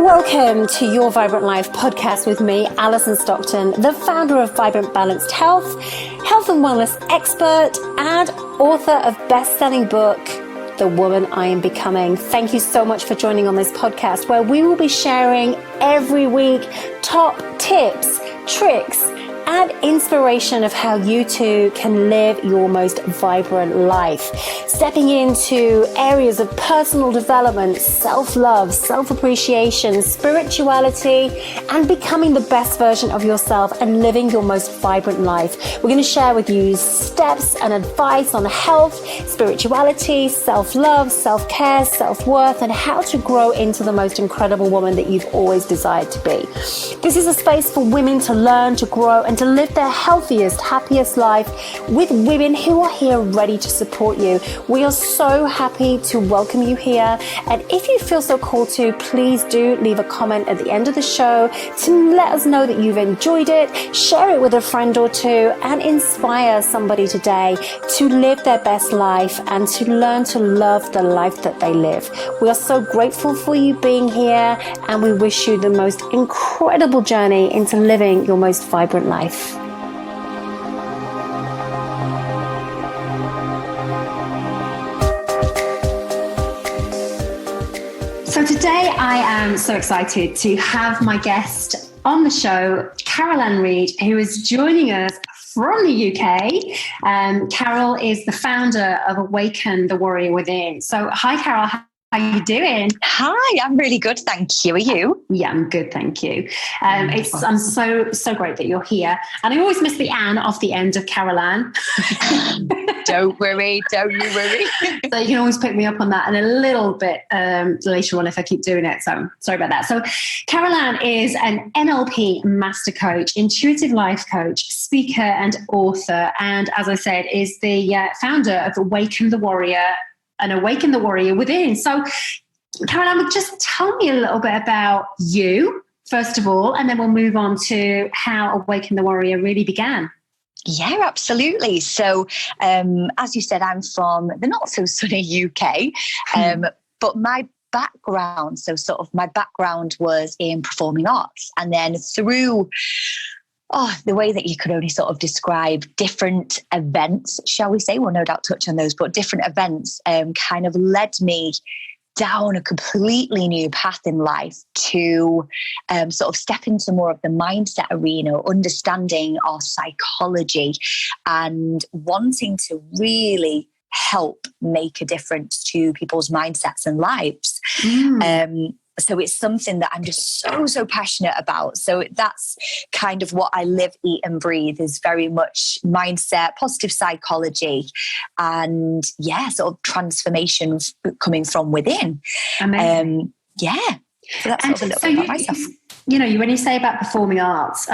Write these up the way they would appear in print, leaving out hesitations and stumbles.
Welcome to Your Vibrant Life podcast with me, Alison Stockton, the founder of Vibrant Balanced Health, health and wellness expert, and author of best-selling book, The Woman I Am Becoming. Thank you so much for joining on this podcast, where we will be sharing every week top tips, tricks, and inspiration of how you too can live your most vibrant life. Stepping into areas of personal development, self-love, self-appreciation, spirituality, and becoming the best version of yourself and living your most vibrant life. We're going to share with you steps and advice on health, spirituality, self-love, self-care, self-worth, and how to grow into the most incredible woman that you've always desired to be. This is a space for women to learn, to grow, and to live their healthiest, happiest life with women who are here ready to support you. We are so happy to welcome you here. And if you feel so called to, please do leave a comment at the end of the show to let us know that you've enjoyed it. Share it with a friend or two and inspire somebody today to live their best life and to learn to love the life that they live. We are so grateful for you being here, and we wish you the most incredible journey into living your most vibrant life. So today I am so excited to have my guest on the show, Carol Ann Reid, who is joining us from the UK. Carol is the founder of Awaken the Warrior Within. So hi, Carol. How are you doing? Hi, I'm really good, thank you. Are you? Yeah, I'm good, thank you. I'm so great that you're here. And I always miss the Ann off the end of Carol Ann. Don't worry. So you can always pick me up on that in a little bit later on if I keep doing it. So sorry about that. So Carol Ann is an NLP master coach, intuitive life coach, speaker and author. And as I said, is the founder of Awaken the Warrior and Awaken the Warrior Within. So, Caroline, just tell me a little bit about you, first of all, and then we'll move on to how Awaken the Warrior really began. Yeah, absolutely. So, as you said, I'm from the not so sunny UK, but my background was in performing arts, and then through the way that you could only sort of describe different events, shall we say, we'll no doubt touch on those, but different events kind of led me down a completely new path in life to sort of step into more of the mindset arena, understanding our psychology and wanting to really help make a difference to people's mindsets and lives. So it's something that I'm just so passionate about. So that's kind of what I live, eat and breathe, is very much mindset, positive psychology, and sort of transformation coming from within. Amazing. So that's sort of a little bit about myself. When you say about performing arts,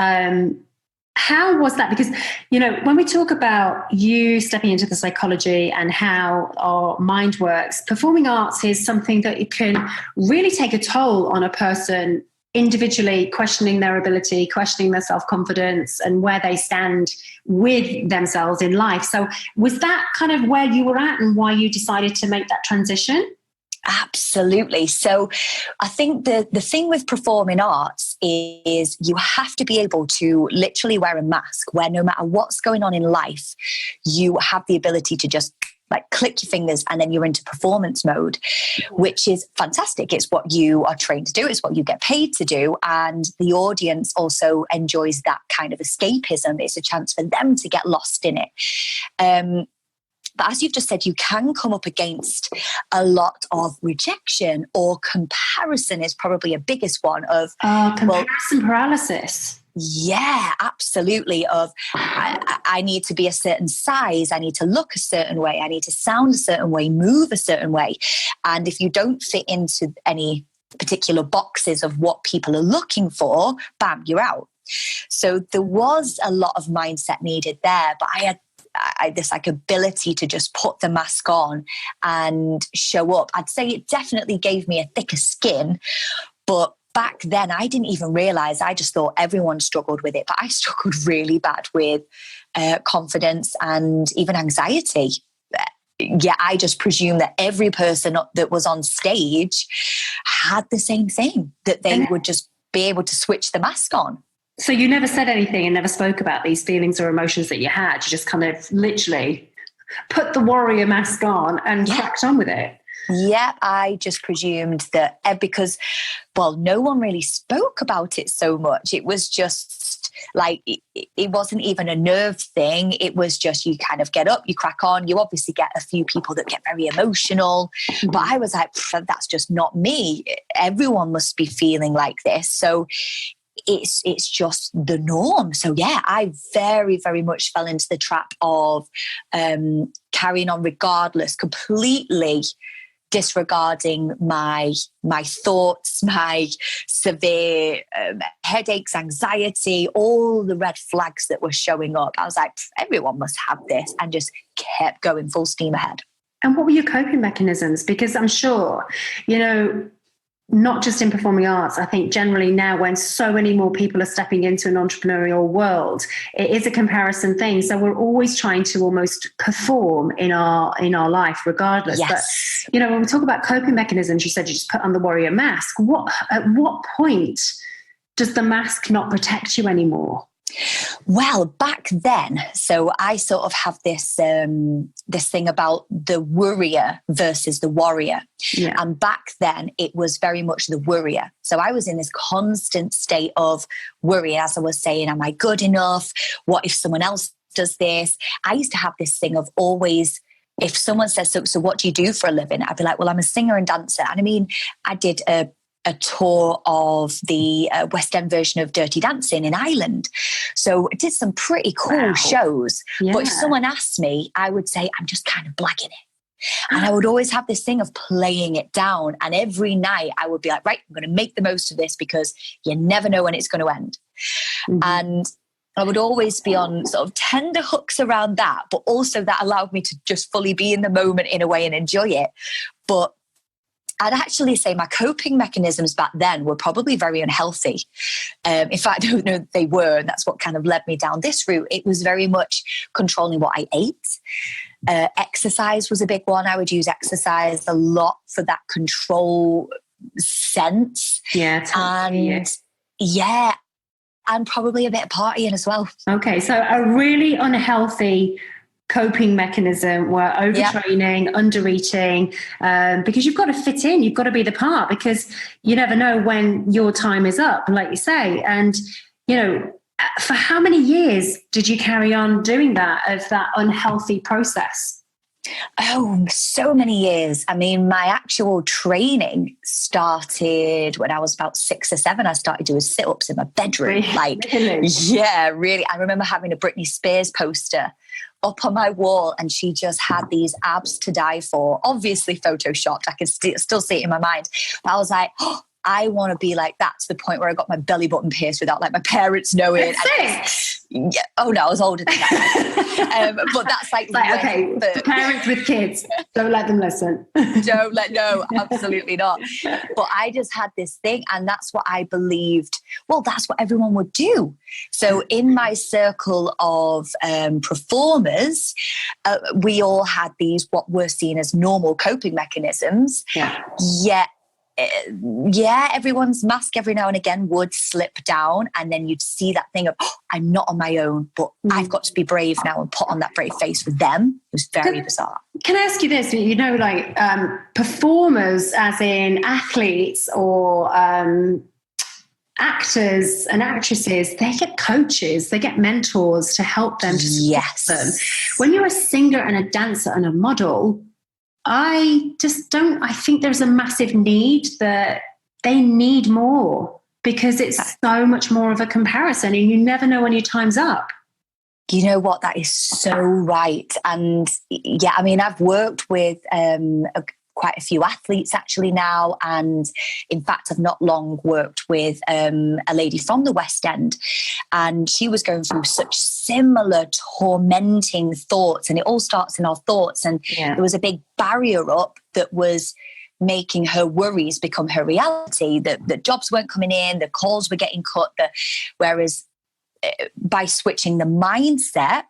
how was that? Because, when we talk about you stepping into the psychology and how our mind works, performing arts is something that it can really take a toll on a person individually, questioning their ability, questioning their self-confidence and where they stand with themselves in life. So was that kind of where you were at and why you decided to make that transition? Absolutely. So I think the thing with performing arts is you have to be able to literally wear a mask where no matter what's going on in life, you have the ability to just like click your fingers and then you're into performance mode, which is fantastic. It's what you are trained to do. It's what you get paid to do. And the audience also enjoys that kind of escapism. It's a chance for them to get lost in it. But as you've just said, you can come up against a lot of rejection, or comparison is probably a biggest one of comparison paralysis. Yeah, absolutely. I need to be a certain size. I need to look a certain way. I need to sound a certain way, move a certain way. And if you don't fit into any particular boxes of what people are looking for, bam, you're out. So there was a lot of mindset needed there, but I had this like ability to just put the mask on and show up. I'd say it definitely gave me a thicker skin, but back then I didn't even realize. I just thought everyone struggled with it, but I struggled really bad with confidence and even anxiety. yeah, I just presume that every person that was on stage had the same thing, that they would just be able to switch the mask on. So you never said anything and never spoke about these feelings or emotions that you had. You just kind of literally put the warrior mask on and cracked on with it. Yeah, I just presumed that because, well, no one really spoke about it so much. It was just like, it wasn't even a nerve thing. It was just, you kind of get up, you crack on. You obviously get a few people that get very emotional, but I was like, that's just not me. Everyone must be feeling like this. So it's just the norm. So yeah, I very, very much fell into the trap of carrying on regardless, completely disregarding my thoughts, my severe headaches, anxiety, all the red flags that were showing up. I was like, everyone must have this, and just kept going full steam ahead. And what were your coping mechanisms? Because I'm sure, not just in performing arts, I think generally now when so many more people are stepping into an entrepreneurial world, it is a comparison thing. So we're always trying to almost perform in our life regardless. Yes. But, when we talk about coping mechanisms, you said you just put on the warrior mask. At what point does the mask not protect you anymore? Well, back then, so I sort of have this this thing about the worrier versus the warrior. Yeah. And back then, it was very much the worrier. So I was in this constant state of worry, as I was saying, am I good enough? What if someone else does this? I used to have this thing of always, if someone says, so what do you do for a living? I'd be like, well, I'm a singer and dancer. And I mean, I did a tour of the West End version of Dirty Dancing in Ireland. So I did some pretty cool shows. Yeah. But if someone asked me, I would say, I'm just kind of blagging it. And I would always have this thing of playing it down. And every night I would be like, right, I'm going to make the most of this because you never know when it's going to end. Mm-hmm. And I would always be on sort of tender hooks around that. But also that allowed me to just fully be in the moment in a way and enjoy it. But I'd actually say my coping mechanisms back then were probably very unhealthy. In fact, no, they were. And that's what kind of led me down this route. It was very much controlling what I ate. Exercise was a big one. I would use exercise a lot for that control sense. Yeah. Totally. And yeah, and probably a bit of partying as well. Okay. So a really unhealthy coping mechanism were overtraining, undereating, because you've got to fit in, you've got to be the part, because you never know when your time is up, like you say. And, for how many years did you carry on doing that, of that unhealthy process? Oh, so many years. I mean, my actual training started when I was about 6 or 7. I started doing sit-ups in my bedroom. Really? Yeah, really. I remember having a Britney Spears poster up on my wall, and she just had these abs to die for. Obviously photoshopped. I can still see it in my mind. But I was like, I want to be like that, to the point where I got my belly button pierced without like my parents knowing. Yeah. Oh no, I was older than that. But that's like okay, for parents with kids, don't let them listen. No, absolutely not. But I just had this thing, and that's what I believed. Well, that's what everyone would do. So in my circle of performers, we all had these what were seen as normal coping mechanisms. Yeah, everyone's mask every now and again would slip down, and then you'd see that thing of, I'm not on my own, but I've got to be brave now and put on that brave face for them. It was very bizarre. Can I ask you this? Performers, as in athletes or actors and actresses, they get coaches, they get mentors to help them, to support them. When you're a singer and a dancer and a model, I think there's a massive need that they need more, because it's so much more of a comparison, and you never know when your time's up. You know what? That is so right. And yeah, I mean, I've worked with quite a few athletes actually now. And in fact, I've not long worked with a lady from the West End, and she was going through such similar tormenting thoughts, and it all starts in our thoughts. And there was a big barrier up that was making her worries become her reality. The jobs weren't coming in, the calls were getting cut. Whereas by switching the mindset,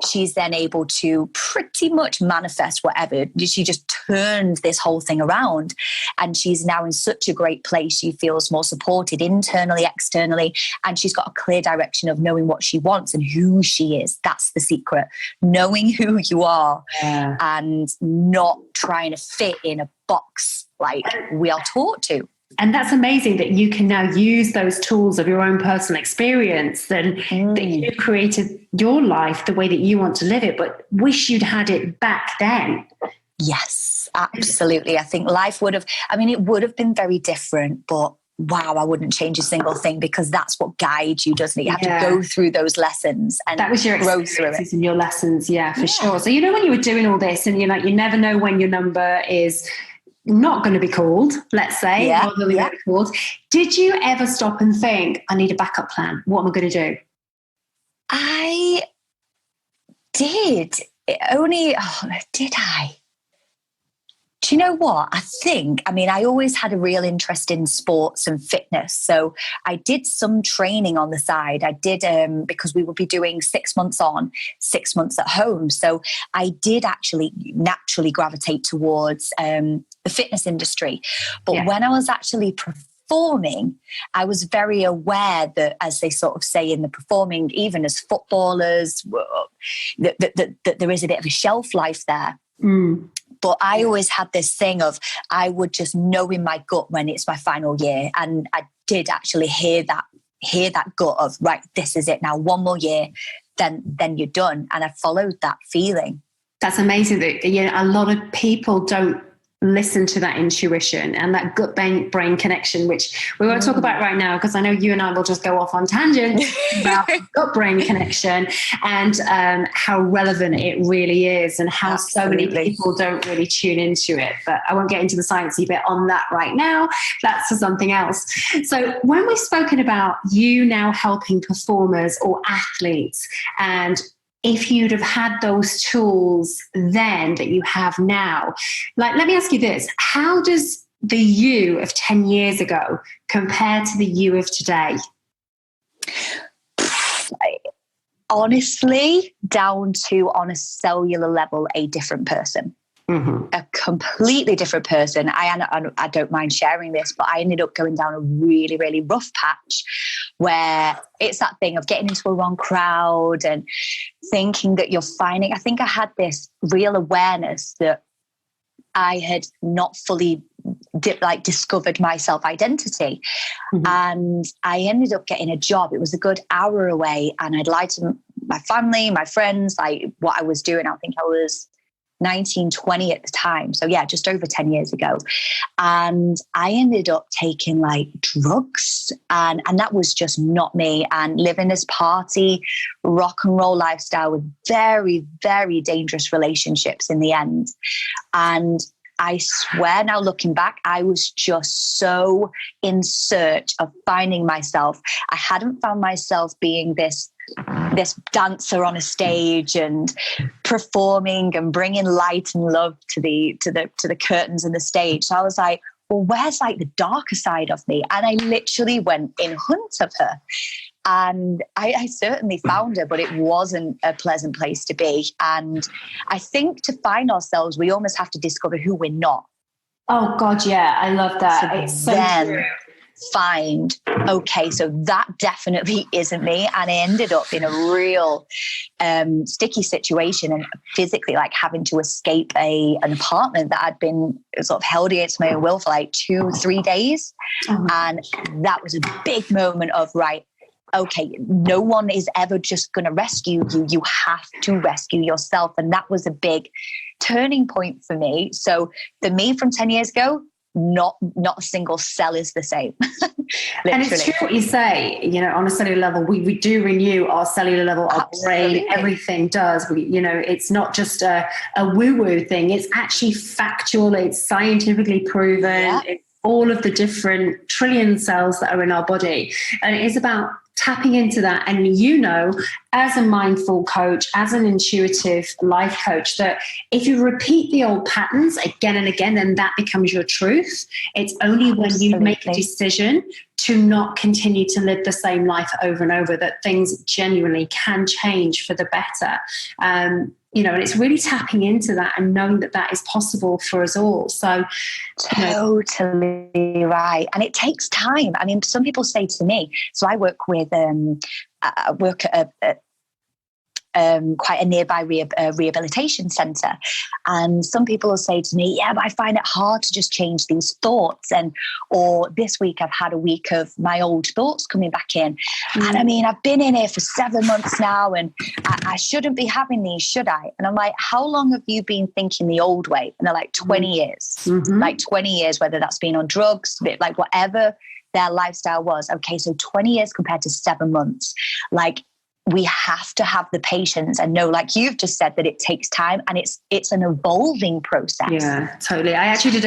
she's then able to pretty much manifest whatever. She just turned this whole thing around, and she's now in such a great place. She feels more supported internally, externally, and she's got a clear direction of knowing what she wants and who she is. That's the secret. Knowing who you are and not trying to fit in a box like we are taught to. And that's amazing that you can now use those tools of your own personal experience and that you've created your life the way that you want to live it, but wish you'd had it back then. Yes, absolutely. I think life would have, it would have been very different, but wow, I wouldn't change a single thing, because that's what guides you, doesn't it? You have to go through those lessons and that was your experiences and your lessons. Yeah, for sure. So, when you were doing all this and you're like, you never know when your number is not going to be called, let's say, called. Did you ever stop and think, I need a backup plan? What am I going to do? I did. Did I? Do you know what? I think, I always had a real interest in sports and fitness. So I did some training on the side. I did, because we would be doing 6 months on, 6 months at home. So I did actually naturally gravitate towards the fitness industry. But when I was actually performing, I was very aware that, as they sort of say in the performing, even as footballers, that there is a bit of a shelf life there. But I always had this thing of, I would just know in my gut when it's my final year. And I did actually hear that gut of, right, this is it now, one more year, then you're done. And I followed that feeling. That's amazing that a lot of people don't listen to that intuition and that gut brain connection, which we won't talk about right now, because I know you and I will just go off on tangents about gut brain connection and how relevant it really is, and how so many people don't really tune into it. But I won't get into the sciencey bit on that right now. That's for something else. So when we've spoken about you now helping performers or athletes, and if you'd have had those tools then that you have now, like, let me ask you this. How does the you of 10 years ago compare to the you of today? Honestly, down to, on a cellular level, a different person. A completely different person. I don't mind sharing this, but I ended up going down a really, really rough patch where it's that thing of getting into a wrong crowd and thinking that you're finding. I think I had this real awareness that I had not fully discovered my self-identity. And I ended up getting a job. It was a good hour away, and I'd lied to my family, my friends, like what I was doing. I think I was 19, 20 at the time. So yeah, just over 10 years ago. And I ended up taking like drugs, and that was just not me, and living this party, rock and roll lifestyle with very, very dangerous relationships in the end. And I swear now, looking back, I was just so in search of finding myself. I hadn't found myself being this dancer on a stage and performing and bringing light and love to the curtains and the stage. So I was like, well, where's like the darker side of me? And I literally went in hunt of her. And I certainly found her, but it wasn't a pleasant place to be. And I think to find ourselves, we almost have to discover who we're not. Oh, God, yeah. I love that. So it's so true. Find, okay, so that definitely isn't me. And I ended up in a real sticky situation, and physically like having to escape an apartment that I'd been sort of held against my own will for like 2-3 days. And that was a big moment of, right, okay, no one is ever just going to rescue you. You have to rescue yourself. And that was a big turning point for me. So the me from 10 years ago, not a single cell is the same. And it's true what you say, on a cellular level, we do renew our cellular level, our brain, everything does. It's not just a woo-woo thing. It's actually factual. It's scientifically proven. Yeah. It's all of the different trillion cells that are in our body. And it is about tapping into that. And as a mindful coach, as an intuitive life coach, that if you repeat the old patterns again and again, then that becomes your truth. It's only when you make a decision to not continue to live the same life over and over that things genuinely can change for the better. You know, and it's really tapping into that and knowing that that is possible for us all. So, totally right. And it takes time. I mean, some people say to me, so I work with, I work at quite a nearby rehabilitation centre. And some people will say to me, yeah, but I find it hard to just change these thoughts. Or this week I've had a week of my old thoughts coming back in. And I mean, I've been in here for 7 months now and I shouldn't be having these, should I? And I'm like, how long have you been thinking the old way? And they're like, 20 years, like 20 years, whether that's been on drugs, like whatever their lifestyle was. Okay, so 20 years compared to 7 months. Like, we have to have the patience and know, like you've just said, that it takes time and it's an evolving process. Yeah, totally. I actually did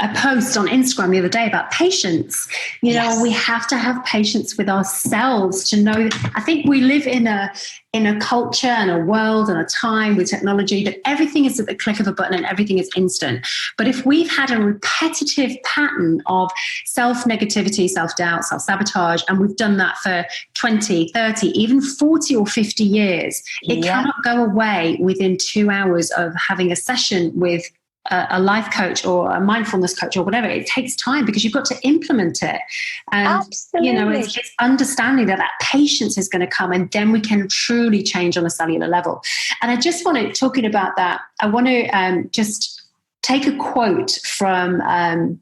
a post on Instagram the other day about patience. You know, we have to have patience with ourselves to know. I think we live in a culture and a world and a time with technology that everything is at the click of a button and everything is instant. But if we've had a repetitive pattern of self-negativity, self-doubt, self-sabotage, and we've done that for 20, 30, even 40 or 50 years, it cannot go away within 2 hours of having a session with a life coach or a mindfulness coach or whatever. It takes time because you've got to implement it. And, absolutely. You know, it's understanding that patience is going to come and then we can truly change on a cellular level. And I just want to, talking about that, I want to just take a quote from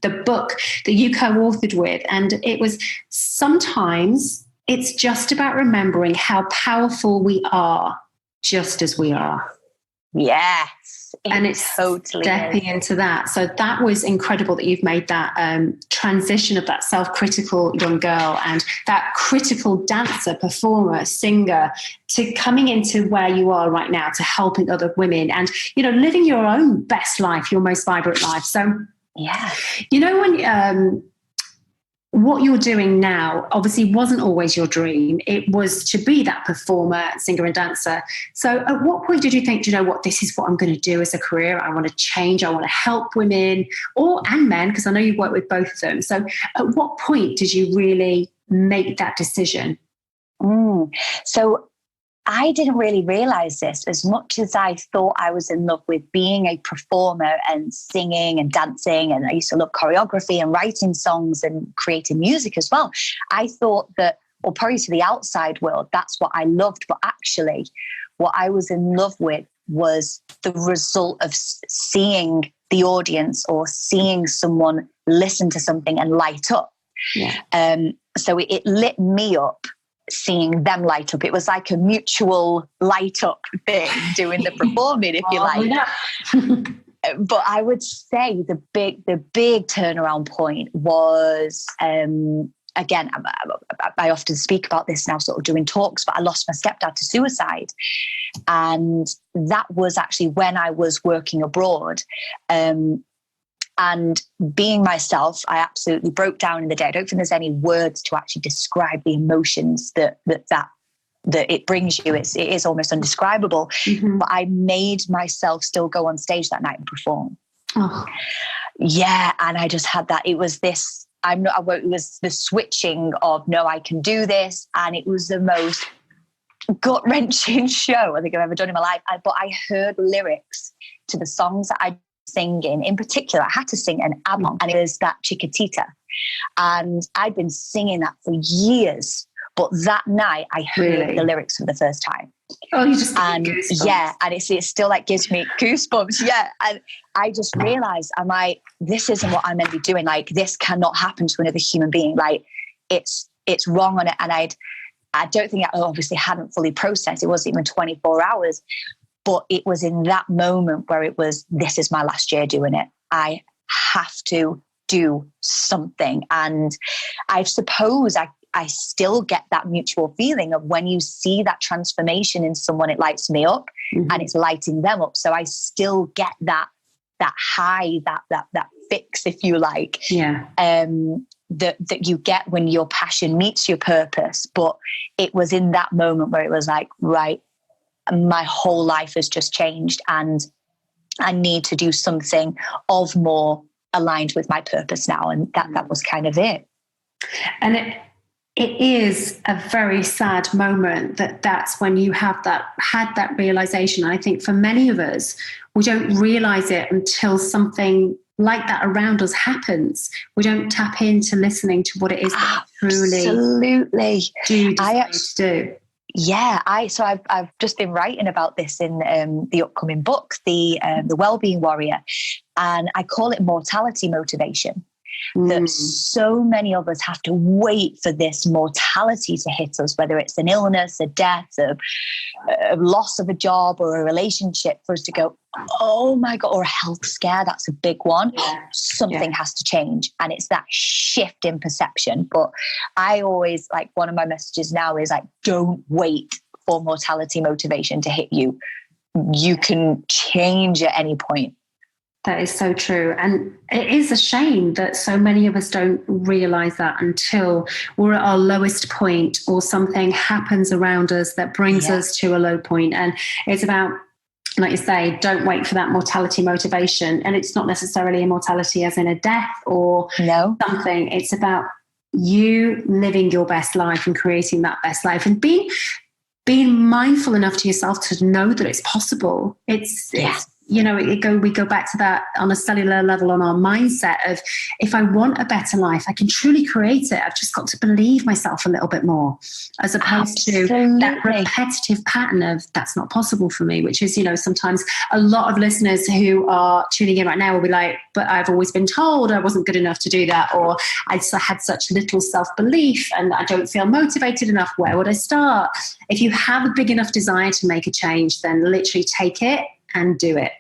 the book that you co-authored with. And it was, sometimes it's just about remembering how powerful we are just as we are. Yes. And it's totally stepping into that. So that was incredible that you've made that transition of that self-critical young girl and that critical dancer, performer, singer, to coming into where you are right now, to helping other women and, you know, living your own best life, your most vibrant life. So, yeah, you know, when what you're doing now obviously wasn't always your dream. It was to be that performer, singer and dancer. So at what point did you think, you know what, this is what I'm going to do as a career? I want to change. I want to help women and men, because I know you work with both of them. So at what point did you really make that decision? So I didn't really realize this. As much as I thought I was in love with being a performer and singing and dancing, and I used to love choreography and writing songs and creating music as well, I thought that, or probably to the outside world, that's what I loved. But actually, what I was in love with was the result of seeing the audience or seeing someone listen to something and light up. Yeah. So it lit me up seeing them light up. It was like a mutual light up thing, doing the performing, if you like. But I would say the big turnaround point was, again, I often speak about this now, sort of doing talks, but I lost my stepdad to suicide. And that was actually when I was working abroad. And being myself, I absolutely broke down in the day. I don't think there's any words to actually describe the emotions that it brings you. It is almost indescribable. But I made myself still go on stage that night and perform. Yeah, and I just had that. It was this. It was the switching of, no, I can do this, and it was the most gut-wrenching show I think I've ever done in my life. But I heard lyrics to the songs that I singing. In particular, I had to sing an album, and it was that Chiquitita. And I'd been singing that for years, but that night I heard the lyrics for the first time. Oh, you just and it still like gives me goosebumps. Yeah, and I just realized, I'm like, this isn't what I'm meant to be doing. Like, this cannot happen to another human being. Like, it's wrong on it. And I don't think I obviously hadn't fully processed. It wasn't even 24 hours. But it was in that moment where it was, this is my last year doing it. I have to do something. And I suppose I still get that mutual feeling of when you see that transformation in someone, it lights me up and it's lighting them up. So I still get that high, that fix, if you like. Yeah. that you get when your passion meets your purpose. But it was in that moment where it was like, right, my whole life has just changed and I need to do something of more aligned with my purpose now. And that was kind of it. And it is a very sad moment that's when you had that realization. I think for many of us, we don't realize it until something like that around us happens. We don't tap into listening to what it is that we truly do decide to do. Yeah, I've just been writing about this in the upcoming book, the Wellbeing Warrior, and I call it mortality motivation. That so many of us have to wait for this mortality to hit us, whether it's an illness, a death, a loss of a job or a relationship, for us to go, oh my God, or a health scare, that's a big one. Yeah. Something has to change. And it's that shift in perception. But I always, like, one of my messages now is like, don't wait for mortality motivation to hit you. You can change at any point. That is so true. And it is a shame that so many of us don't realize that until we're at our lowest point or something happens around us that brings us to a low point. And it's about, like you say, don't wait for that mortality motivation. And it's not necessarily a mortality as in a death or something. It's about you living your best life and creating that best life and being mindful enough to yourself to know that it's possible. It's you know, we go back to that on a cellular level, on our mindset of, if I want a better life, I can truly create it. I've just got to believe myself a little bit more, as opposed to that repetitive pattern of that's not possible for me, which is, you know, sometimes a lot of listeners who are tuning in right now will be like, but I've always been told I wasn't good enough to do that, or I just had such little self-belief and I don't feel motivated enough. Where would I start? If you have a big enough desire to make a change, then literally take it and do it.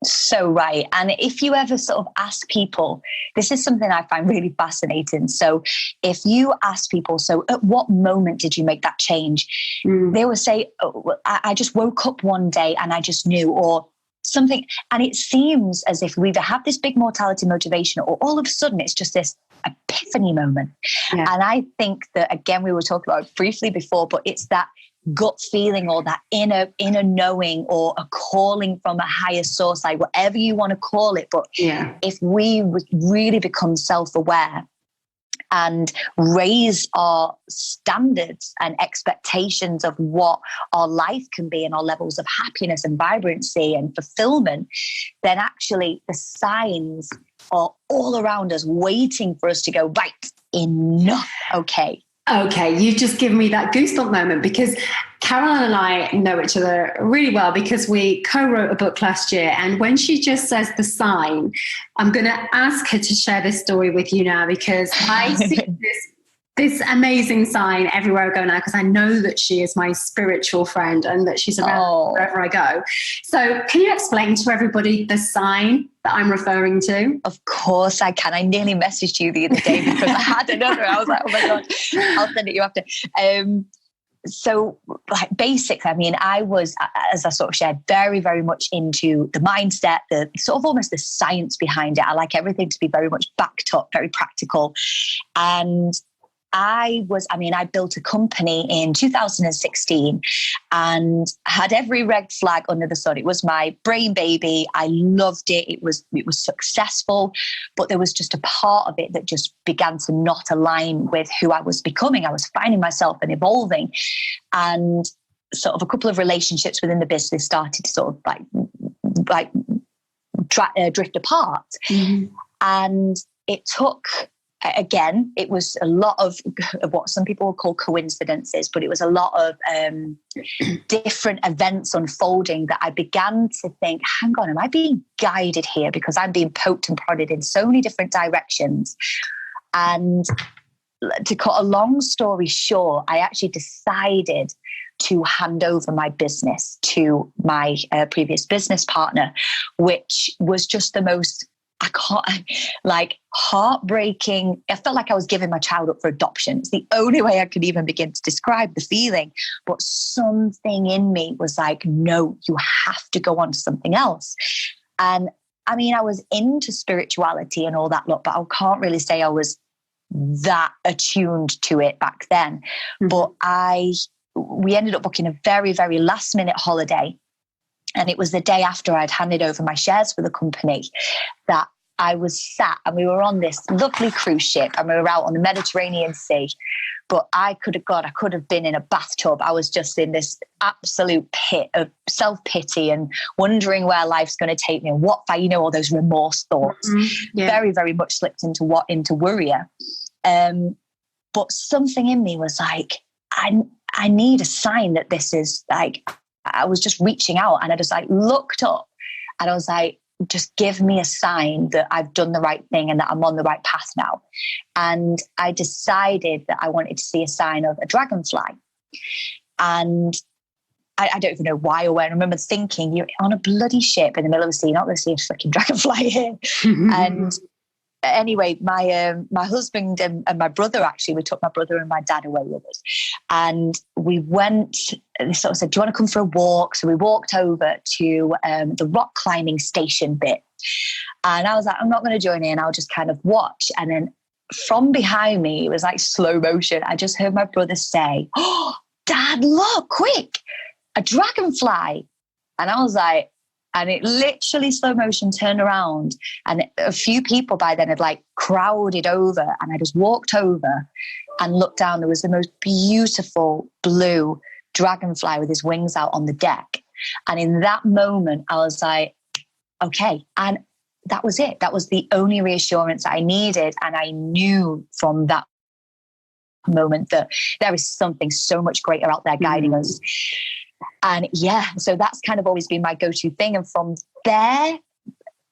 So right. And if you ever sort of ask people, this is something I find really fascinating. So if you ask people, so at what moment did you make that change? They will say, oh, I just woke up one day and I just knew, or something. And it seems as if we either have this big mortality motivation or all of a sudden it's just this epiphany moment. Yeah. And I think that, again, we were talking about it briefly before, but it's that gut feeling or that inner knowing or a calling from a higher source, like whatever you want to call it. But if we really become self-aware and raise our standards and expectations of what our life can be and our levels of happiness and vibrancy and fulfillment, then actually the signs are all around us waiting for us to go, right, enough, Okay, you've just given me that goosebump moment, because Caroline and I know each other really well because we co-wrote a book last year. And when she just says the sign, I'm going to ask her to share this story with you now, because I see this amazing sign everywhere I go now, because I know that she is my spiritual friend and that she's around wherever I go. So can you explain to everybody the sign that I'm referring to? Of course I can. I nearly messaged you the other day because I had another. I was like, oh my God, I'll send it you after. So like basics, I mean, I was, as I sort of shared, very, very much into the mindset, the sort of almost the science behind it. I like everything to be very much backed up, very practical. And I built a company in 2016 and had every red flag under the sun. It was my brain baby. I loved it. It was successful, but there was just a part of it that just began to not align with who I was becoming. I was finding myself and evolving, and sort of a couple of relationships within the business started to sort of like drift apart. Mm-hmm. And it took, again, it was a lot of what some people will call coincidences, but it was a lot of different events unfolding that I began to think, hang on, am I being guided here? Because I'm being poked and prodded in so many different directions. And to cut a long story short, I actually decided to hand over my business to my previous business partner, which was just the most heartbreaking. I felt like I was giving my child up for adoption. It's the only way I could even begin to describe the feeling. But something in me was like, no, you have to go on to something else. And I mean, I was into spirituality and all that lot, but I can't really say I was that attuned to it back then. But we ended up booking a very, very last minute holiday. And it was the day after I'd handed over my shares for the company that I was sat, and we were on this lovely cruise ship, and we were out on the Mediterranean Sea. But I could have been in a bathtub. I was just in this absolute pit of self-pity and wondering where life's going to take me and what, all those remorse thoughts. Very, very much slipped into worrier. But something in me was like, I need a sign that this is like, I was just reaching out, and I just like looked up, and I was like, just give me a sign that I've done the right thing and that I'm on the right path now. And I decided that I wanted to see a sign of a dragonfly. And I don't even know why or when. I remember thinking, you're on a bloody ship in the middle of the sea, you're not going to see a freaking dragonfly here. And anyway, my husband and my brother, actually, we took my brother and my dad away with us. And we went, they sort of said, do you want to come for a walk? So we walked over to the rock climbing station bit. And I was like, I'm not going to join in. I'll just kind of watch. And then from behind me, it was like slow motion. I just heard my brother say, oh, Dad, look, quick, a dragonfly. And I was like, and it literally slow motion turned around, and a few people by then had like crowded over, and I just walked over and looked down. There was the most beautiful blue dragonfly with his wings out on the deck. And in that moment, I was like, okay. And that was it. That was the only reassurance I needed. And I knew from that moment that there is something so much greater out there guiding us. And so that's kind of always been my go-to thing. And from there,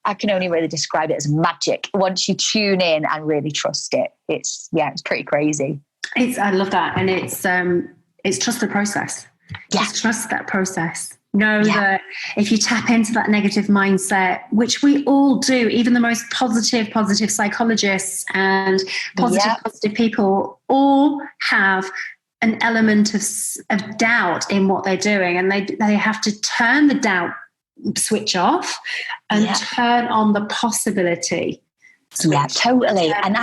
I can only really describe it as magic. Once you tune in and really trust it, it's pretty crazy. I love that. And it's trust the process. Just trust that process. Know that if you tap into that negative mindset, which we all do, even the most positive psychologists and positive people all have an element of doubt in what they're doing, and they have to turn the doubt switch off and turn on the possibility switch. Yeah, totally. And the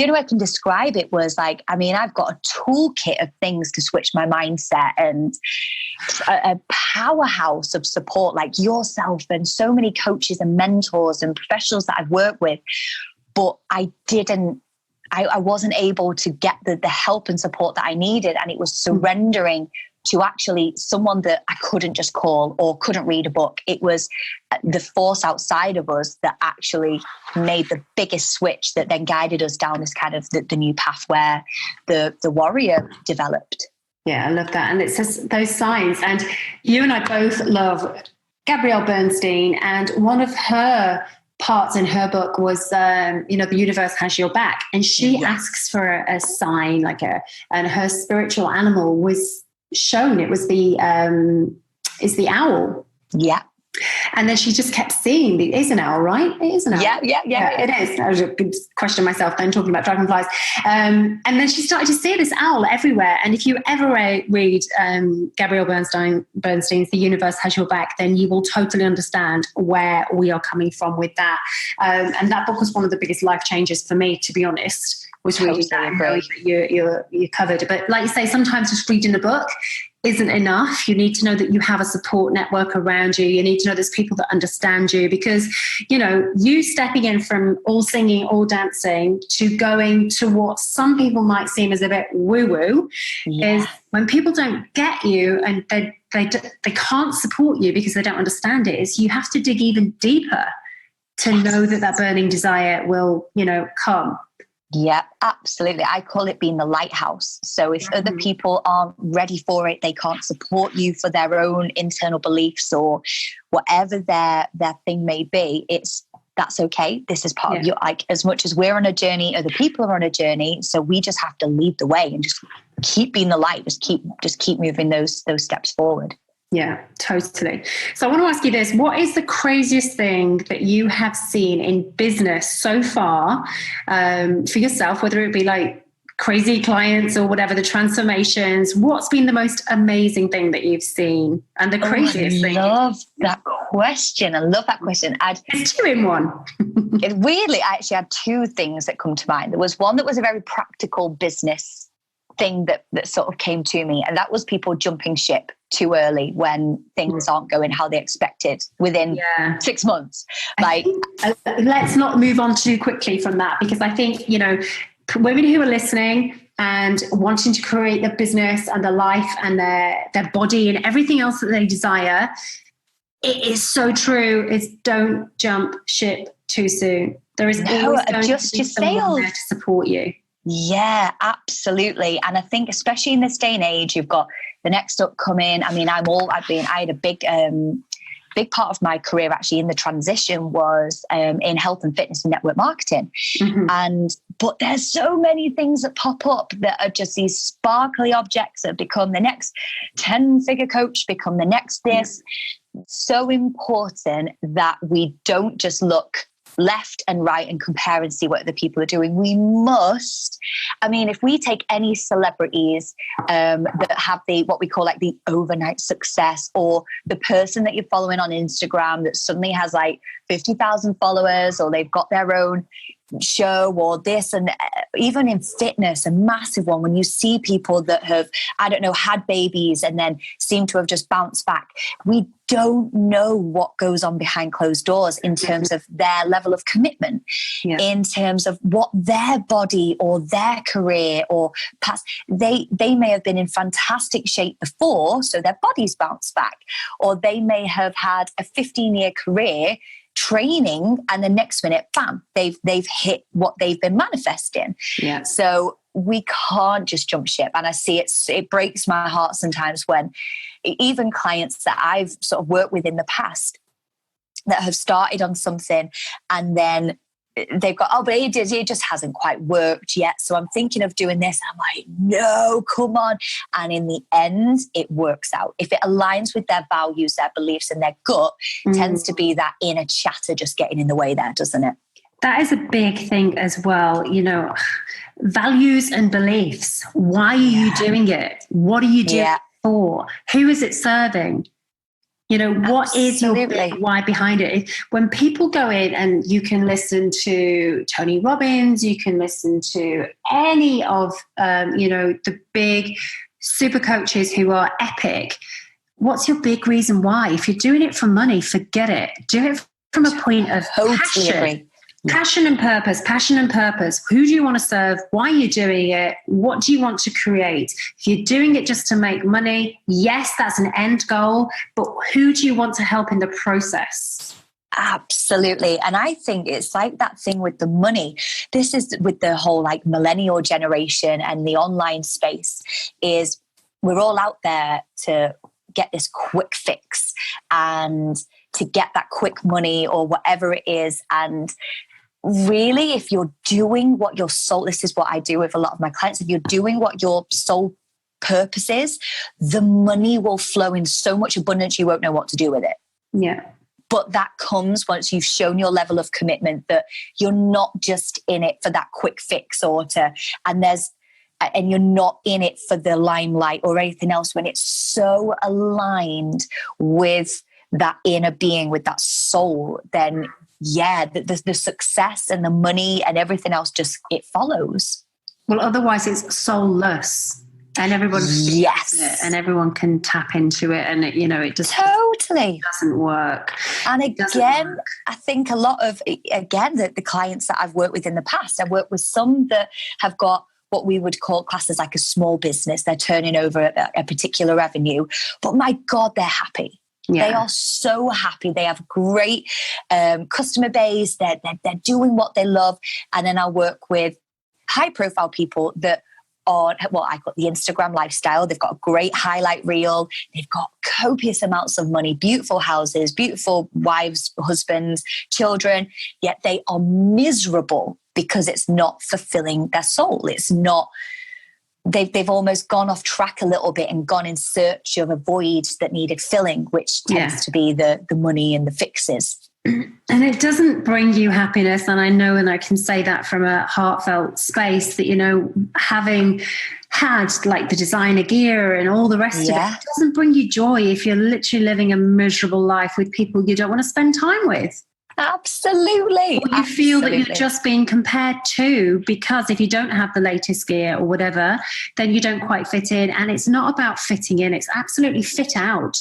only way I can describe it was like, I mean, I've got a toolkit of things to switch my mindset, and a powerhouse of support like yourself and so many coaches and mentors and professionals that I've worked with. But I wasn't able to get the help and support that I needed. And it was surrendering to actually someone that I couldn't just call or couldn't read a book. It was the force outside of us that actually made the biggest switch that then guided us down this kind of the new path where the warrior developed. Yeah, I love that. And it's just those signs. And you and I both love Gabrielle Bernstein, and one of her parts in her book was, the universe has your back, and she asks for a sign, and her spiritual animal was shown. It was the owl. Yeah. And then she just kept seeing it is an owl, right? It is an owl. Yeah, it is. I was a good question myself then, talking about dragonflies. And then she started to see this owl everywhere. And if you ever read Gabrielle Bernstein's The Universe Has Your Back, then you will totally understand where we are coming from with that. And that book was one of the biggest life changes for me, to be honest, was reading that and knowing that you're covered. But like you say, sometimes just reading a book isn't enough. You need to know that you have a support network around you. You need to know there's people that understand you, because, you stepping in from all singing, all dancing to going to what some people might seem as a bit woo-woo is when people don't get you and they can't support you because they don't understand it, is you have to dig even deeper to know that burning desire will, come. Yeah, absolutely. I call it being the lighthouse. So if other people aren't ready for it, they can't support you for their own internal beliefs or whatever their thing may be, that's okay. This is part of your, like, as much as we're on a journey, other people are on a journey. So we just have to lead the way and just keep being the light. Just keep moving those steps forward. Yeah, totally. So I want to ask you this. What is the craziest thing that you have seen in business so far for yourself, whether it be like crazy clients or whatever, the transformations? What's been the most amazing thing that you've seen and the craziest thing? I love that question. I love that question. It's two in one. Weirdly, I actually had two things that come to mind. There was one that was a very practical business thing that sort of came to me, and that was people jumping ship too early when things aren't going how they expected within 6 months. Like, let's not move on too quickly from that, because I think, you know, women who are listening and wanting to create the business and the life and their body and everything else that they desire, it is so true. It's don't jump ship too soon. There is always going to be someone there to support you. Yeah, absolutely. And I think especially in this day and age, you've got the next up coming. I mean, I had a big part of my career actually in the transition was in health and fitness and network marketing. But there's so many things that pop up that are just these sparkly objects that become the next 10-figure coach, become the next this. So important that we don't just look left and right and compare and see what other people are doing. We must, I mean, if we take any celebrities that have what we call like the overnight success, or the person that you're following on Instagram that suddenly has like 50,000 followers, or they've got their own show or this, and even in fitness, a massive one, when you see people that have, I don't know, had babies and then seem to have just bounced back. We don't know what goes on behind closed doors in terms of their level of commitment, in terms of what their body or their career or past, they may have been in fantastic shape before, so their bodies bounced back, or they may have had a 15-year career training and the next minute, bam, they've hit what they've been manifesting. So we can't just jump ship. And I see it breaks my heart sometimes when even clients that I've sort of worked with in the past that have started on something and then they've got, but it just hasn't quite worked yet, so I'm thinking of doing this. I'm like, no, come on. And in the end, it works out. If it aligns with their values, their beliefs and their gut, tends to be that inner chatter just getting in the way there, doesn't it? That is a big thing as well. You know, values and beliefs. Why are you doing it? What are you doing it for? Who is it serving? You know, what is your big why behind it? When people go in, and you can listen to Tony Robbins, you can listen to any of, the big super coaches who are epic. What's your big reason why? If you're doing it for money, forget it. Do it from a point of passion. Passion and purpose. Who do you want to serve? Why are you doing it? What do you want to create? If you're doing it just to make money, yes, that's an end goal, but who do you want to help in the process? Absolutely. And I think it's like that thing with the money. This is with the whole like millennial generation and the online space, is we're all out there to get this quick fix and to get that quick money or whatever it is. And really, if you're doing what your soul, this is what I do with a lot of my clients, if you're doing what your soul purpose is, the money will flow in so much abundance you won't know what to do with it. Yeah. But that comes once you've shown your level of commitment, that you're not just in it for that quick fix and you're not in it for the limelight or anything else, when it's so aligned with that inner being, with that soul, then the success and the money and everything else just, it follows. Well, otherwise it's soulless, and everyone it, and everyone can tap into it, and it just totally doesn't work. And again, I think a lot of the clients that I've worked with in the past, I've worked with some that have got what we would call class as like a small business. They're turning over a particular revenue, but my God, they're happy. Yeah. They are so happy. They have great customer base. They're doing what they love. And then I'll work with high profile people that are, well, I call it the Instagram lifestyle. They've got a great highlight reel. They've got copious amounts of money, beautiful houses, beautiful wives, husbands, children, yet they are miserable because it's not fulfilling their soul. It's not, they've almost gone off track a little bit and gone in search of a void that needed filling, which tends to be the money and the fixes. And it doesn't bring you happiness. And I know, and I can say that from a heartfelt space, that, having had like the designer gear and all the rest of it. It doesn't bring you joy if you're literally living a miserable life with people you don't want to spend time with. Absolutely. Or you feel that you're just being compared to, because if you don't have the latest gear or whatever, then you don't quite fit in. And it's not about fitting in. It's absolutely fit out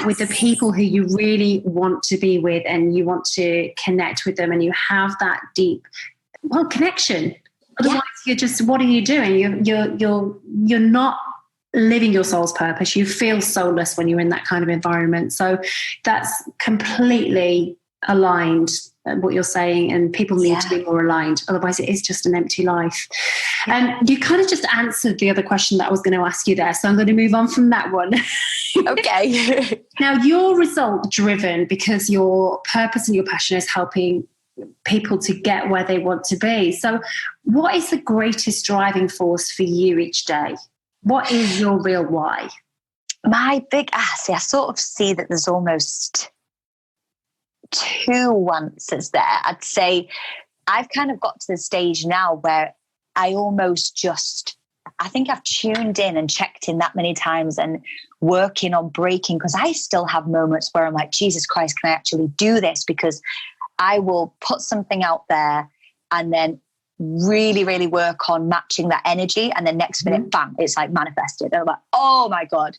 with the people who you really want to be with, and you want to connect with them, and you have that deep, connection. Otherwise, you're just, what are you doing? You're not living your soul's purpose. You feel soulless when you're in that kind of environment. So that's completely aligned, what you're saying, and people need to be more aligned. Otherwise, it is just an empty life. And you kind of just answered the other question that I was going to ask you there. So I'm going to move on from that one. Okay. Now, you're result driven because your purpose and your passion is helping people to get where they want to be. So what is the greatest driving force for you each day? What is your real why? My big ass, I sort of see that there's almost two answers there. I'd say I've kind of got to the stage now where I almost just, I think I've tuned in and checked in that many times and working on breaking, because I still have moments where I'm like, Jesus Christ, can I actually do this? Because I will put something out there and then really, really work on matching that energy. And then next minute, bam, it's like manifested. And I'm like, oh my God,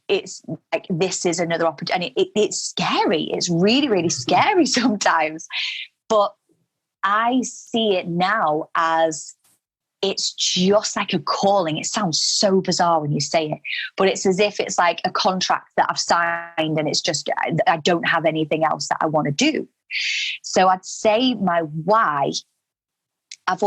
it's like, this is another opportunity. It's scary. It's really, really scary sometimes. But I see it now as it's just like a calling. It sounds so bizarre when you say it, but it's as if it's like a contract that I've signed and it's just, I don't have anything else that I want to do. So I'd say my why, I've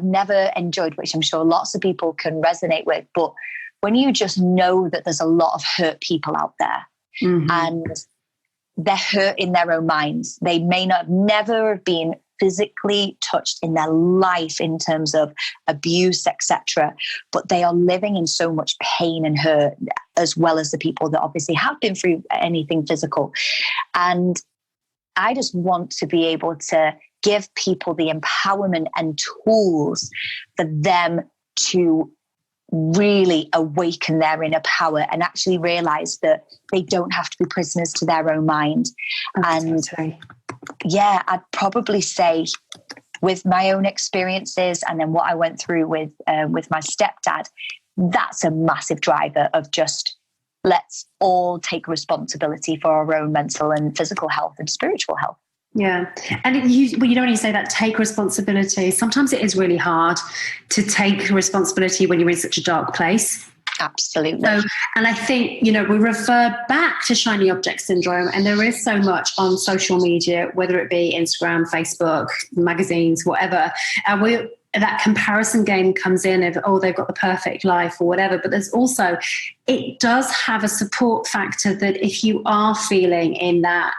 never enjoyed, which I'm sure lots of people can resonate with, but when you just know that there's a lot of hurt people out there and they're hurt in their own minds, they may not never have been physically touched in their life in terms of abuse, etc., but they are living in so much pain and hurt, as well as the people that obviously have been through anything physical. And I just want to be able to give people the empowerment and tools for them to really awaken their inner power and actually realize that they don't have to be prisoners to their own mind. And yeah, I'd probably say with my own experiences and then what I went through with my stepdad, that's a massive driver of just, let's all take responsibility for our own mental and physical health and spiritual health. Yeah. And you don't only say that, take responsibility. Sometimes it is really hard to take responsibility when you're in such a dark place. Absolutely. So, and I think, we refer back to shiny object syndrome, and there is so much on social media, whether it be Instagram, Facebook, magazines, whatever. And that comparison game comes in of, they've got the perfect life or whatever. But there's also, it does have a support factor that if you are feeling in that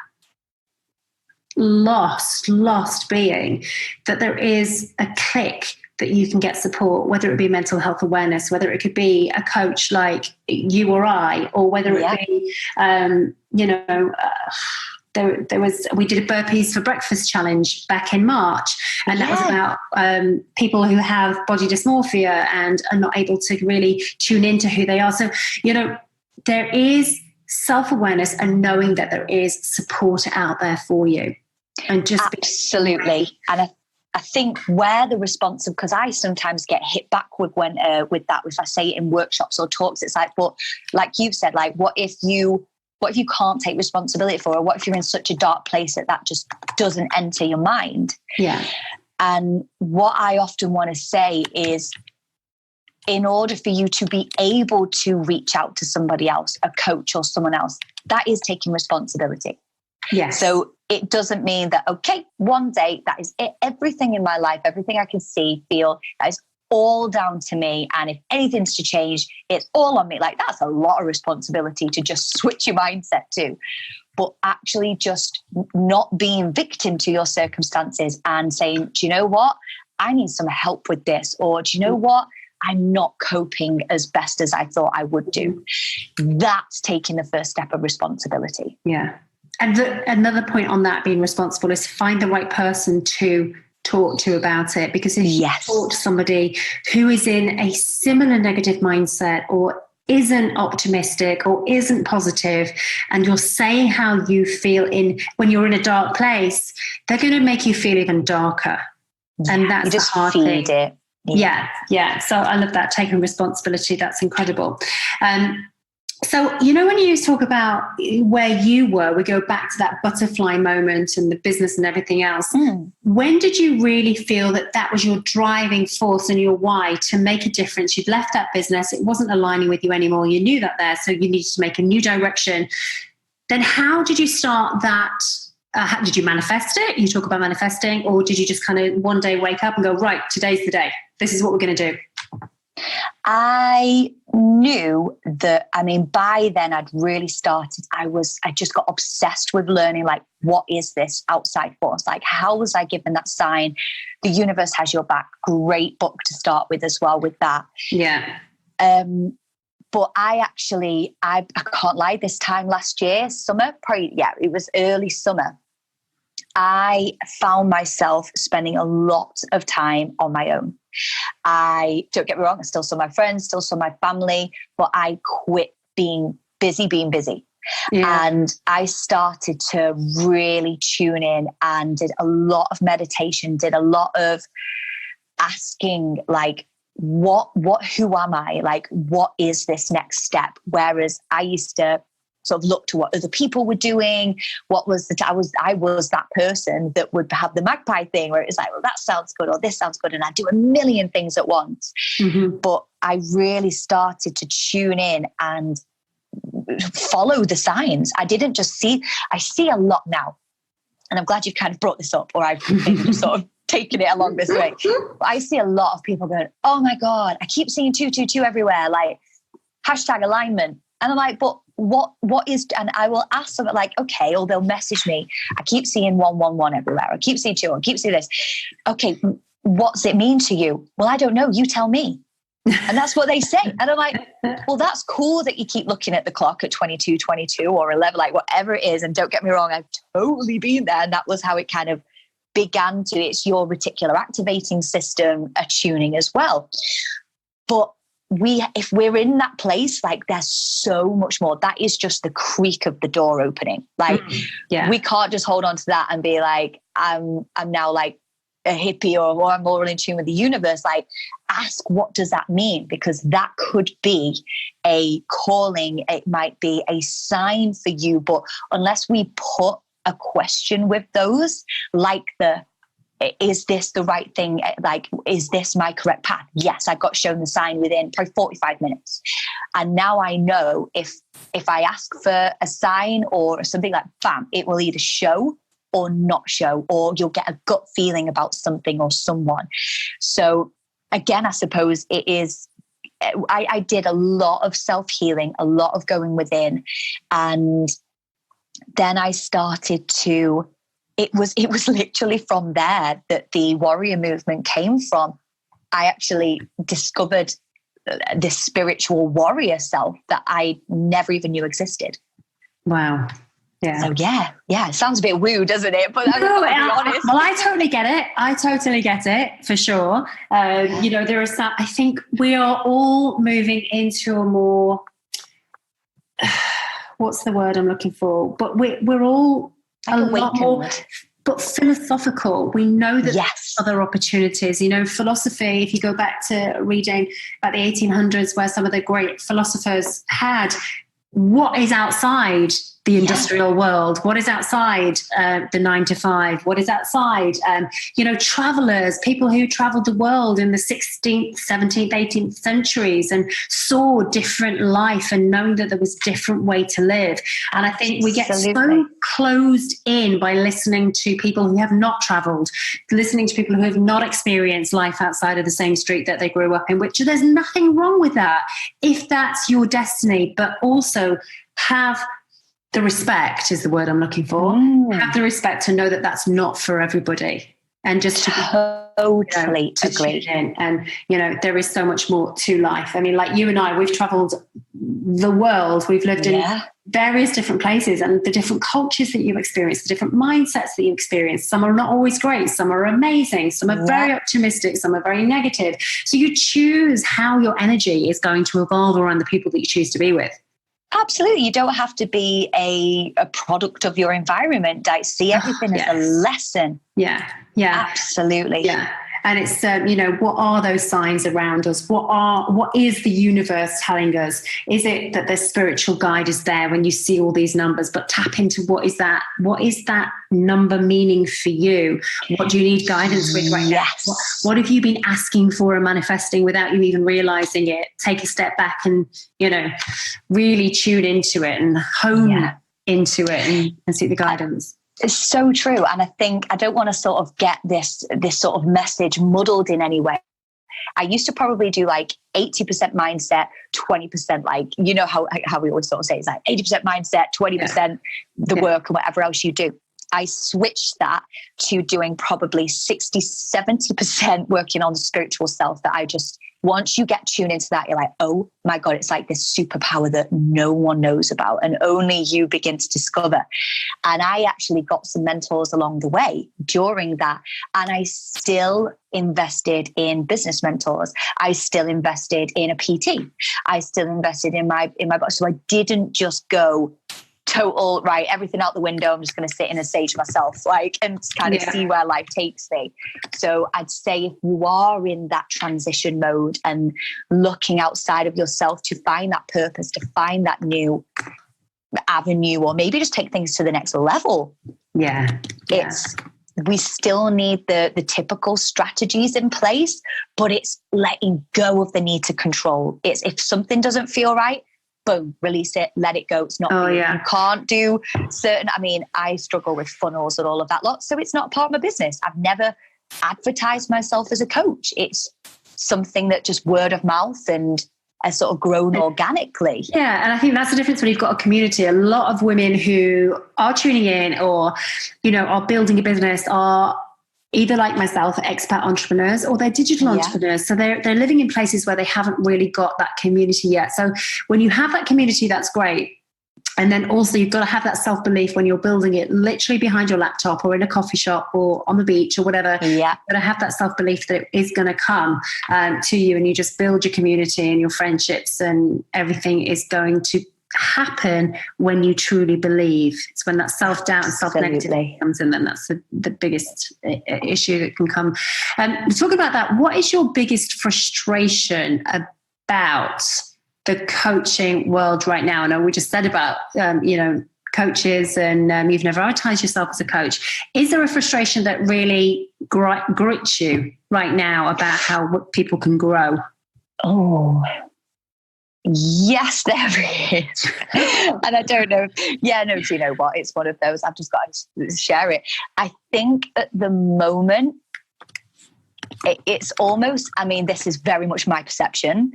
lost being, that there is a click that you can get support, whether it be mental health awareness, whether it could be a coach like you or I, or whether it be, we did a burpees for breakfast challenge back in March, and that was about people who have body dysmorphia and are not able to really tune into who they are. So, there is self-awareness and knowing that there is support out there for you. And just absolutely. And I think where the responsive, because I sometimes get hit back with that, if I say it in workshops or talks, it's like, well, like you've said, like, what if you can't take responsibility for it? What if you're in such a dark place that just doesn't enter your mind? Yeah. And what I often want to say is, in order for you to be able to reach out to somebody else, a coach or someone else, that is taking responsibility. Yes. So it doesn't mean that, okay, one day that is it. Everything in my life, everything I can see, feel, that is all down to me. And if anything's to change, it's all on me. Like, that's a lot of responsibility to just switch your mindset to. But actually just not being victim to your circumstances and saying, do you know what? I need some help with this. Or do you know what? I'm not coping as best as I thought I would do. That's taking the first step of responsibility. Yeah. And another point on that being responsible is find the right person to talk to about it, because if you Yes. talk to somebody who is in a similar negative mindset or isn't optimistic or isn't positive, and you're saying how you feel when you're in a dark place, they're going to make you feel even darker. And that's you just the hard feed thing. it. Yeah. So I love that, taking responsibility. That's incredible. So, you know, when you talk about where you were, we go back to that butterfly moment and the business and everything else. When did you really feel that that was your driving force and your why to make a difference? You'd left that business. It wasn't aligning with you anymore. You knew that there. So you needed to make a new direction. Then how did you start that? Did you manifest it? You talk about manifesting, or did you just kind of one day wake up and go, right, today's the day. This is what we're going to do. I knew that, I mean, by then I'd really started, I just got obsessed with learning, like, what is this outside force? Like, how was I given that sign? The universe has your back. Great book to start with as well with that. Yeah. But I can't lie, this time last year, summer, it was early summer. I found myself spending a lot of time on my own. Don't get me wrong, I still saw my friends, still saw my family, but I quit being busy. Yeah. And I started to really tune in and did a lot of meditation, did a lot of asking, like, who am I? Like, what is this next step? Whereas I used to sort of look to what other people were doing. I was that person that would have the magpie thing where it was like, well, that sounds good, or this sounds good. And I'd do a million things at once. Mm-hmm. But I really started to tune in and follow the signs. I didn't just I see a lot now. And I'm glad you've kind of brought this up, or I've maybe just sort of taken it along this way. But I see a lot of people going, oh my God, I keep seeing 222 everywhere, like #alignment. And I'm like, but what is, and I will ask them like, okay, or they'll message me. I keep seeing 111 everywhere. I keep seeing 2, I keep seeing this. Okay, what's it mean to you? Well, I don't know. You tell me. And that's what they say. And I'm like, well, that's cool that you keep looking at the clock at 22 or 11, like whatever it is. And don't get me wrong, I've totally been there. And that was how it kind of began to, it's your reticular activating system attuning as well. But if we're in that place, like there's so much more. That is just the creak of the door opening. Like we can't just hold on to that and be like, I'm now like a hippie or I'm more in tune with the universe. Like, ask, what does that mean? Because that could be a calling. It might be a sign for you. But unless we put a question with those, like is this the right thing? Like, is this my correct path? Yes, I got shown the sign within probably 45 minutes. And now I know if I ask for a sign or something, like, bam, it will either show or not show, or you'll get a gut feeling about something or someone. So again, I suppose it is, I did a lot of self-healing, a lot of going within. And then I started to, it was literally from there that the warrior movement came from. I actually discovered this spiritual warrior self that I never even knew existed. Wow. Yeah. So yeah, it sounds a bit woo, doesn't it? But I'm going to be honest. Well, I totally get it for sure. There is that. I think we are all moving into a more, what's the word I'm looking for? But we're all like a lot more, but philosophical. We know that there's other opportunities. Philosophy, if you go back to reading about the 1800s, where some of the great philosophers had, what is outside the industrial world? What is outside the 9 to 5? What is outside? Travelers, people who traveled the world in the 16th, 17th, 18th centuries and saw different life and knowing that there was a different way to live. And I think we get so closed in by listening to people who have not traveled, listening to people who have not experienced life outside of the same street that they grew up in, which there's nothing wrong with that if that's your destiny, but also have the respect is the word I'm looking for. Have the respect to know that that's not for everybody. And just to totally to agree. tune in. And, there is so much more to life. I mean, like you and I, we've traveled the world. We've lived in various different places, and the different cultures that you experience, the different mindsets that you experience. Some are not always great. Some are amazing. Some are very optimistic. Some are very negative. So you choose how your energy is going to evolve around the people that you choose to be with. Absolutely. You don't have to be a product of your environment. I see everything as a lesson. Yeah. Absolutely. Yeah. And it's, what are those signs around us? What is the universe telling us? Is it that the spiritual guide is there when you see all these numbers, but tap into what is that number meaning for you? What do you need guidance with right now? What have you been asking for and manifesting without you even realizing it? Take a step back and, really tune into it and hone into it and see the guidance. It's so true. And I think I don't want to sort of get this sort of message muddled in any way. I used to probably do like 80% mindset, 20% like, how we always sort of say it's like 80% mindset, 20% the work and whatever else you do. I switched that to doing probably 60, 70% working on the spiritual self, that once you get tuned into that, you're like, oh my God, it's like this superpower that no one knows about and only you begin to discover. And I actually got some mentors along the way during that. And I still invested in business mentors. I still invested in a PT. I still invested in my book. So I didn't just go total, right, everything out the window. I'm just going to sit in a stage myself, and kind of see where life takes me. So I'd say if you are in that transition mode and looking outside of yourself to find that purpose, to find that new avenue, or maybe just take things to the next level. We still need the typical strategies in place, but it's letting go of the need to control. It's if something doesn't feel right, boom, release it, let it go. It's not, you can't do certain, I struggle with funnels and all of that lot. So it's not part of my business. I've never advertised myself as a coach. It's something that just word of mouth and has sort of grown organically. Yeah. And I think that's the difference when you've got a community. A lot of women who are tuning in or, are building a business are either like myself, expat entrepreneurs, or they're digital entrepreneurs. So they're living in places where they haven't really got that community yet. So when you have that community, that's great. And then also you've got to have that self-belief when you're building it literally behind your laptop or in a coffee shop or on the beach or whatever. Yeah. But I have that self-belief that it is going to come to you, and you just build your community and your friendships, and everything is going to happen when you truly believe. It's when that self-doubt and self-negativity comes in, then that's the biggest issue that can come. Talking about that, what is your biggest frustration about the coaching world right now? I know we just said about coaches, and you've never advertised yourself as a coach. Is there a frustration that really grits you right now about how people can grow? Oh, yes, there is. And I don't know. Do you know what? It's one of those. I've just got to share it. I think at the moment, it's almost, this is very much my perception,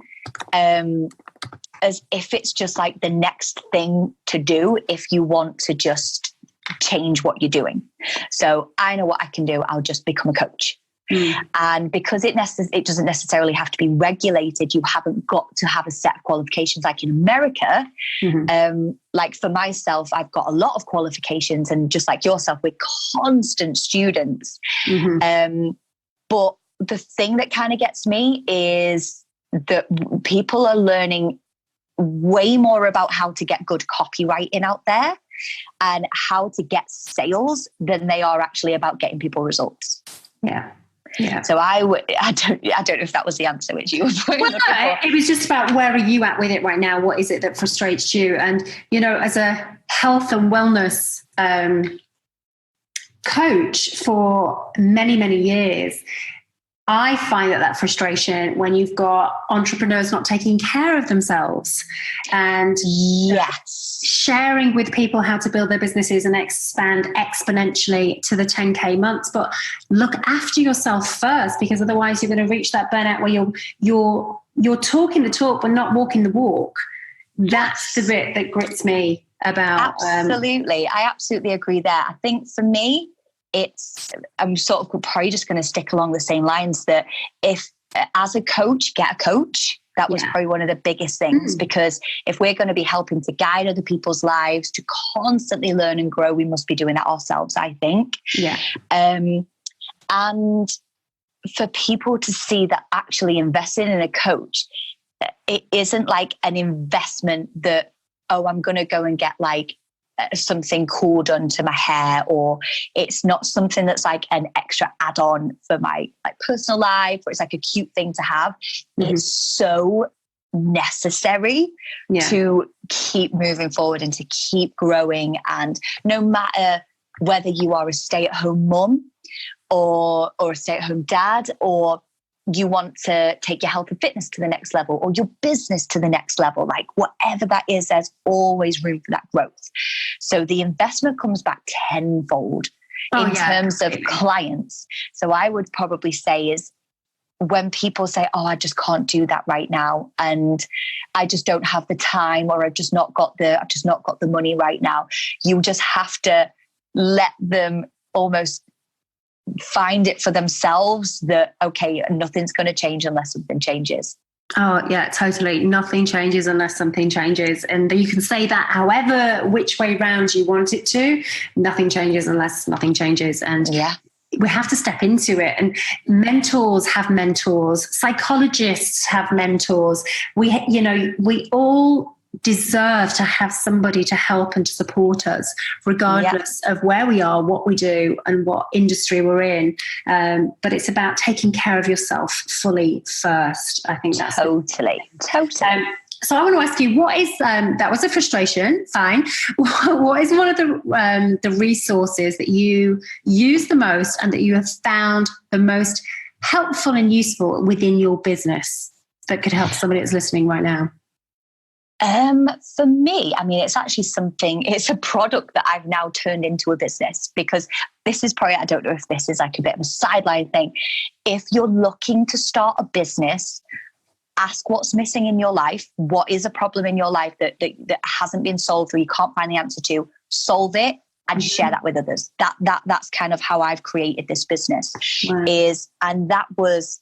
as if it's just like the next thing to do if you want to just change what you're doing. So I know what I can do. I'll just become a coach. And because it doesn't necessarily have to be regulated, you haven't got to have a set of qualifications like in America. Like for myself, I've got a lot of qualifications, and just like yourself, we're constant students. But the thing that kind of gets me is that people are learning way more about how to get good copywriting out there and how to get sales than they are actually about getting people results. Yeah. So I don't know if that was the answer which you were looking for. It was just about where are you at with it right now? What is it that frustrates you? And, as a health and wellness coach for many, many years, I find that frustration when you've got entrepreneurs not taking care of themselves and sharing with people how to build their businesses and expand exponentially to the 10K months. But look after yourself first, because otherwise you're going to reach that burnout where you're talking the talk but not walking the walk. That's the bit that grits me about. Absolutely. I absolutely agree there. I think for me, I'm sort of probably just going to stick along the same lines that if, as a coach, get a coach. That was probably one of the biggest things, because if we're going to be helping to guide other people's lives, to constantly learn and grow, we must be doing that ourselves, I think. Yeah. And for people to see that actually investing in a coach, it isn't like an investment that, oh, I'm going to go and get like something cool done to my hair, or it's not something that's like an extra add-on for my like personal life, or it's like a cute thing to have. It's so necessary to keep moving forward and to keep growing. And no matter whether you are a stay-at-home mum or a stay-at-home dad, or you want to take your health and fitness to the next level, or your business to the next level, like whatever that is, there's always room for that growth. So the investment comes back tenfold in terms of clients. So I would probably say is when people say, oh, I just can't do that right now, and I just don't have the time, or I've just not got the money right now. You just have to let them almost find it for themselves that, okay, nothing's going to change unless something changes. Oh yeah, totally. Nothing changes unless something changes. And you can say that however, which way round you want it to. Nothing changes unless nothing changes. And we have to step into it. And mentors have mentors. Psychologists have mentors. We all deserve to have somebody to help and to support us, regardless of where we are, what we do, and what industry we're in. But it's about taking care of yourself fully first. I think that's totally. So I want to ask you, what is that was a frustration, fine. What is one of the resources that you use the most and that you have found the most helpful and useful within your business that could help somebody that's listening right now? For me, I mean, it's actually it's a product that I've now turned into a business, because this is probably, I don't know if this is like a bit of a sideline thing. If you're looking to start a business, ask what's missing in your life. What is a problem in your life that hasn't been solved, or you can't find the answer to? Solve it and share that with others. That's kind of how I've created this business. And that was,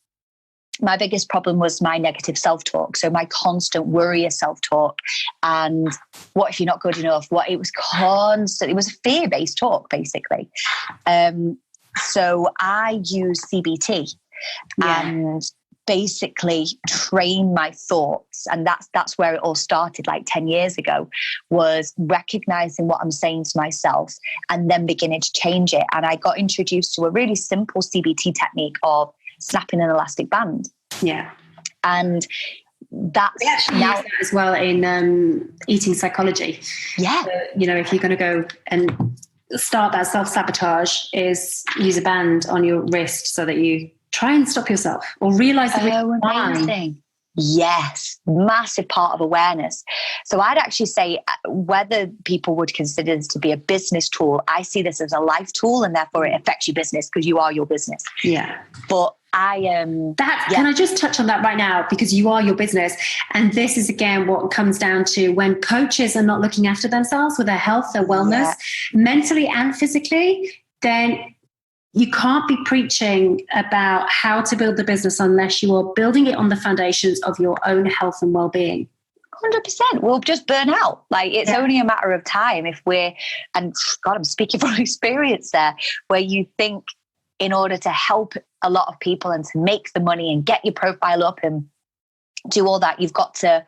my biggest problem was my negative self-talk. So my constant worry of self-talk, and what if you're not good enough? It was constant. It was a fear-based talk, basically. So I use CBT and basically train my thoughts. And that's where it all started like 10 years ago, was recognizing what I'm saying to myself and then beginning to change it. And I got introduced to a really simple CBT technique of snapping an elastic band. Yeah. And that's, we actually use that as well in eating psychology. Yeah. If you're going to go and start that self-sabotage, is use a band on your wrist so that you try and stop yourself, or realize the reason why. Yes, massive part of awareness. So I'd actually say whether people would consider this to be a business tool, I see this as a life tool, and therefore it affects your business because you are your business. Yeah. But can I just touch on that right now, because you are your business. And this is again what comes down to when coaches are not looking after themselves with their health, their wellness, mentally and physically, then you can't be preaching about how to build the business unless you are building it on the foundations of your own health and well-being. 100%. We'll just burn out. Like, it's only a matter of time if and God, I'm speaking from experience there, where you think in order to help a lot of people and to make the money and get your profile up and do all that, you've got to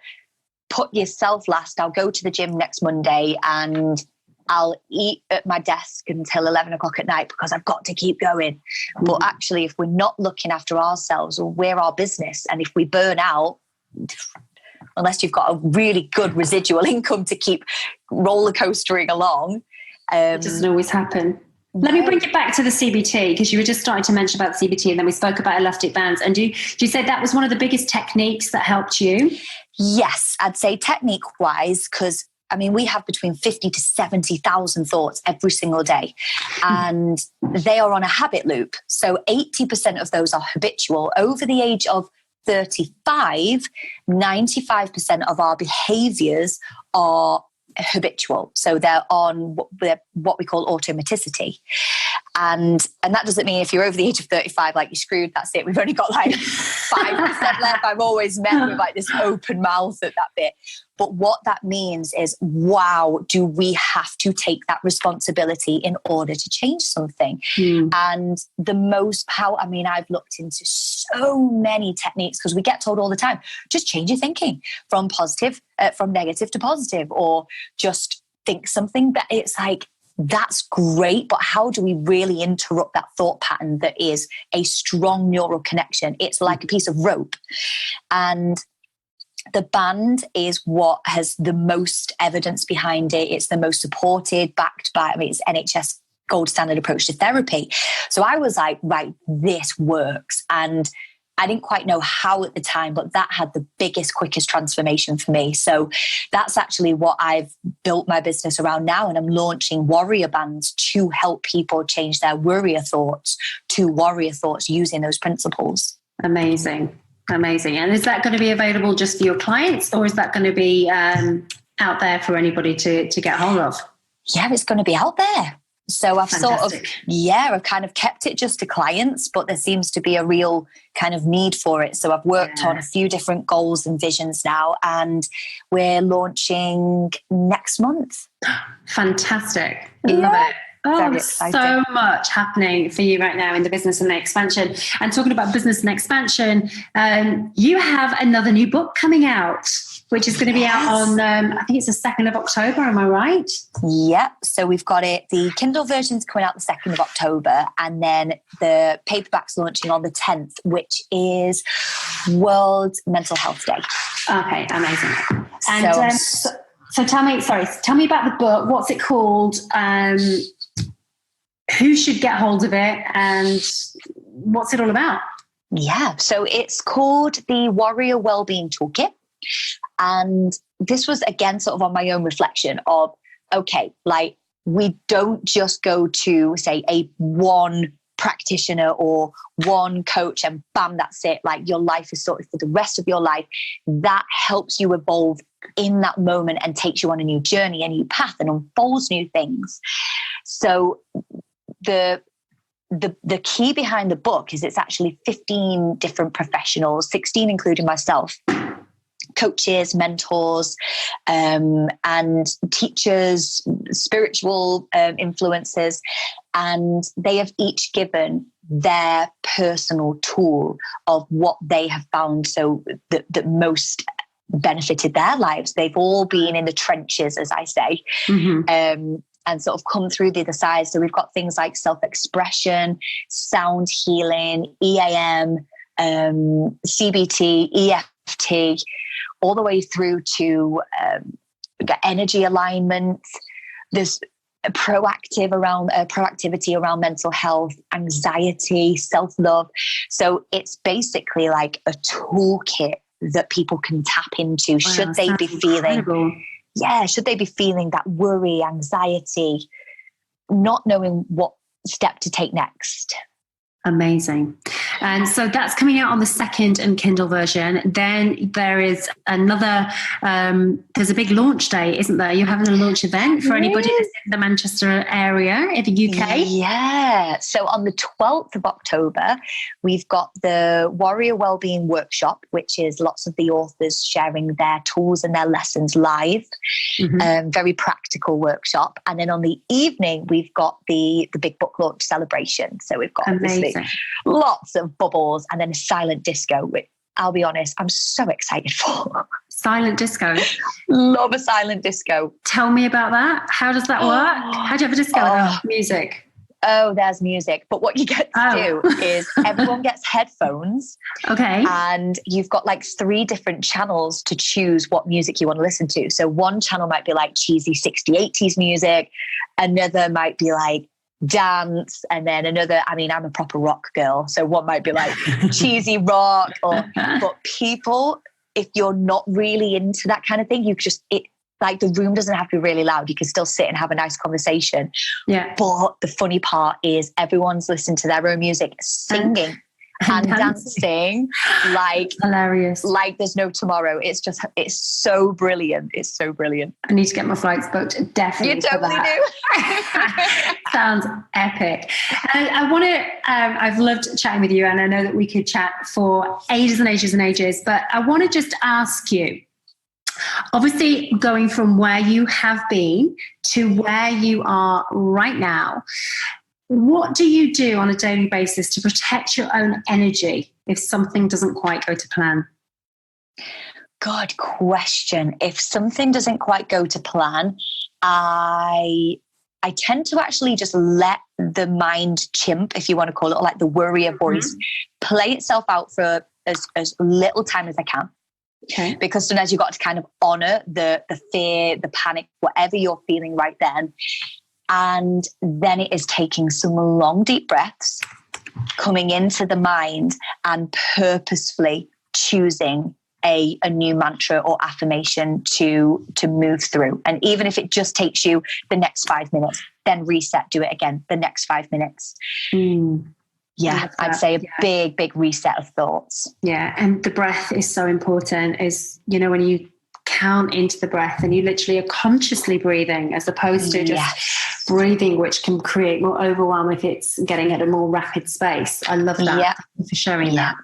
put yourself last. I'll go to the gym next Monday and I'll eat at my desk until 11 o'clock at night because I've got to keep going. Mm-hmm. But actually, if we're not looking after ourselves, or we're our business, and if we burn out, unless you've got a really good residual income to keep roller coastering along, it doesn't always happen. Let me bring it back to the CBT, because you were just starting to mention about CBT, and then we spoke about elastic bands. And you say that was one of the biggest techniques that helped you? Yes, I'd say technique-wise, because we have between 50 to 70,000 thoughts every single day, and they are on a habit loop. So 80% of those are habitual. Over the age of 35, 95% of our behaviors are habitual. So they're on what we call automaticity. And that doesn't mean if you're over the age of 35, like, you're screwed, that's it. We've only got like 5% left. I'm always met with like this open mouth at that bit. But what that means is, wow, do we have to take that responsibility in order to change something? And the most power, I mean, I've looked into so many techniques, because we get told all the time, just change your thinking from negative to positive, or just think something. But it's like, that's great, but how do we really interrupt that thought pattern that is a strong neural connection? It's like a piece of rope. And the band is what has the most evidence behind it. It's the most supported, backed by, I mean, it's NHS gold standard approach to therapy. So I was like, right, this works. And I didn't quite know how at the time, but that had the biggest, quickest transformation for me. So that's actually what I've built my business around now. And I'm launching warrior bands to help people change their worrier thoughts to warrior thoughts using those principles. Amazing. Amazing. And is that going to be available just for your clients, or is that going to be out there for anybody to get hold of? Yeah, it's going to be out there. So I've Fantastic. I've kind of kept it just to clients, but there seems to be a real kind of need for it. So I've worked on a few different goals and visions now, and we're launching next month. Fantastic. Love it. Oh, so much happening for you right now in the business and the expansion. And talking about business and expansion, you have another new book coming out, which is going to be out on, I think it's the 2nd of October. Am I right? Yep. So we've got it. The Kindle version's coming out the 2nd of October, and then the paperback's launching on the 10th, which is World Mental Health Day. Okay, amazing. And so tell me about the book. What's it called? Who should get hold of it, and what's it all about? Yeah, so it's called the Warrior Wellbeing Toolkit. And this was, again, sort of on my own reflection of, okay, like, we don't just go to, say, one practitioner or one coach and bam, that's it. Like, your life is sorted for the rest of your life. That helps you evolve in that moment and takes you on a new journey, a new path, and unfolds new things. So the key behind the book is it's actually 15 different professionals, 16 including myself, coaches, mentors, and teachers, spiritual influencers, and they have each given their personal tool of what they have found that most benefited their lives. They've all been in the trenches, as I say. And sort of come through the other side. So we've got things like self-expression, sound healing, EAM, CBT, EFT, all the way through to energy alignment. There's proactivity around mental health, anxiety, self-love. So it's basically like a toolkit that people can tap into. Wow, should they be feeling that worry, anxiety, not knowing what step to take next. Amazing. And so that's coming out on the 2nd and Kindle version. Then there is another, there's a big launch day, isn't there? You're having a launch event for anybody that's in the Manchester area in the UK. Yeah. So on the 12th of October, we've got the Warrior Wellbeing Workshop, which is lots of the authors sharing their tools and their lessons live. Very practical workshop. And then on the evening, we've got the big book launch celebration. So we've got obviously lots of bubbles, and then a silent disco, which I'll be honest, I'm so excited for. Silent disco. Love a silent disco. Tell me about that. How does that work? How do you have a disco without music? Oh, there's music. But what you get to do is everyone gets headphones. Okay. And you've got like 3 different channels to choose what music you want to listen to. So one channel might be like cheesy 60s, 80s music. Another might be like dance, and then another, I mean, I'm a proper rock girl, so one might be like cheesy rock, but people, if you're not really into that kind of thing, like the room doesn't have to be really loud. You can still sit and have a nice conversation. Yeah. But the funny part is everyone's listening to their own music, singing and dancing like hilarious, like there's no tomorrow. It's so brilliant. It's so brilliant. I need to get my flights booked. Definitely. You totally do. Sounds epic. And I want to, I've loved chatting with you, and I know that we could chat for ages and ages and ages, but I want to just ask you, obviously going from where you have been to where you are right now, what do you do on a daily basis to protect your own energy if something doesn't quite go to plan? Good question. If something doesn't quite go to plan, I tend to actually just let the mind chimp, if you want to call it, or like the worrier voice, play itself out for as little time as I can. Okay. Because sometimes you've got to kind of honor the fear, the panic, whatever you're feeling right then. And then it is taking some long, deep breaths, coming into the mind and purposefully choosing a new mantra or affirmation to move through. And even if it just takes you the next 5 minutes, then reset, do it again, the next 5 minutes. Yeah, I'd say a big reset of thoughts. Yeah, and the breath is so important. Is, you know, when you count into the breath and you literally are consciously breathing as opposed to just breathing, which can create more overwhelm if it's getting at a more rapid space. I love that. Thank you for sharing that.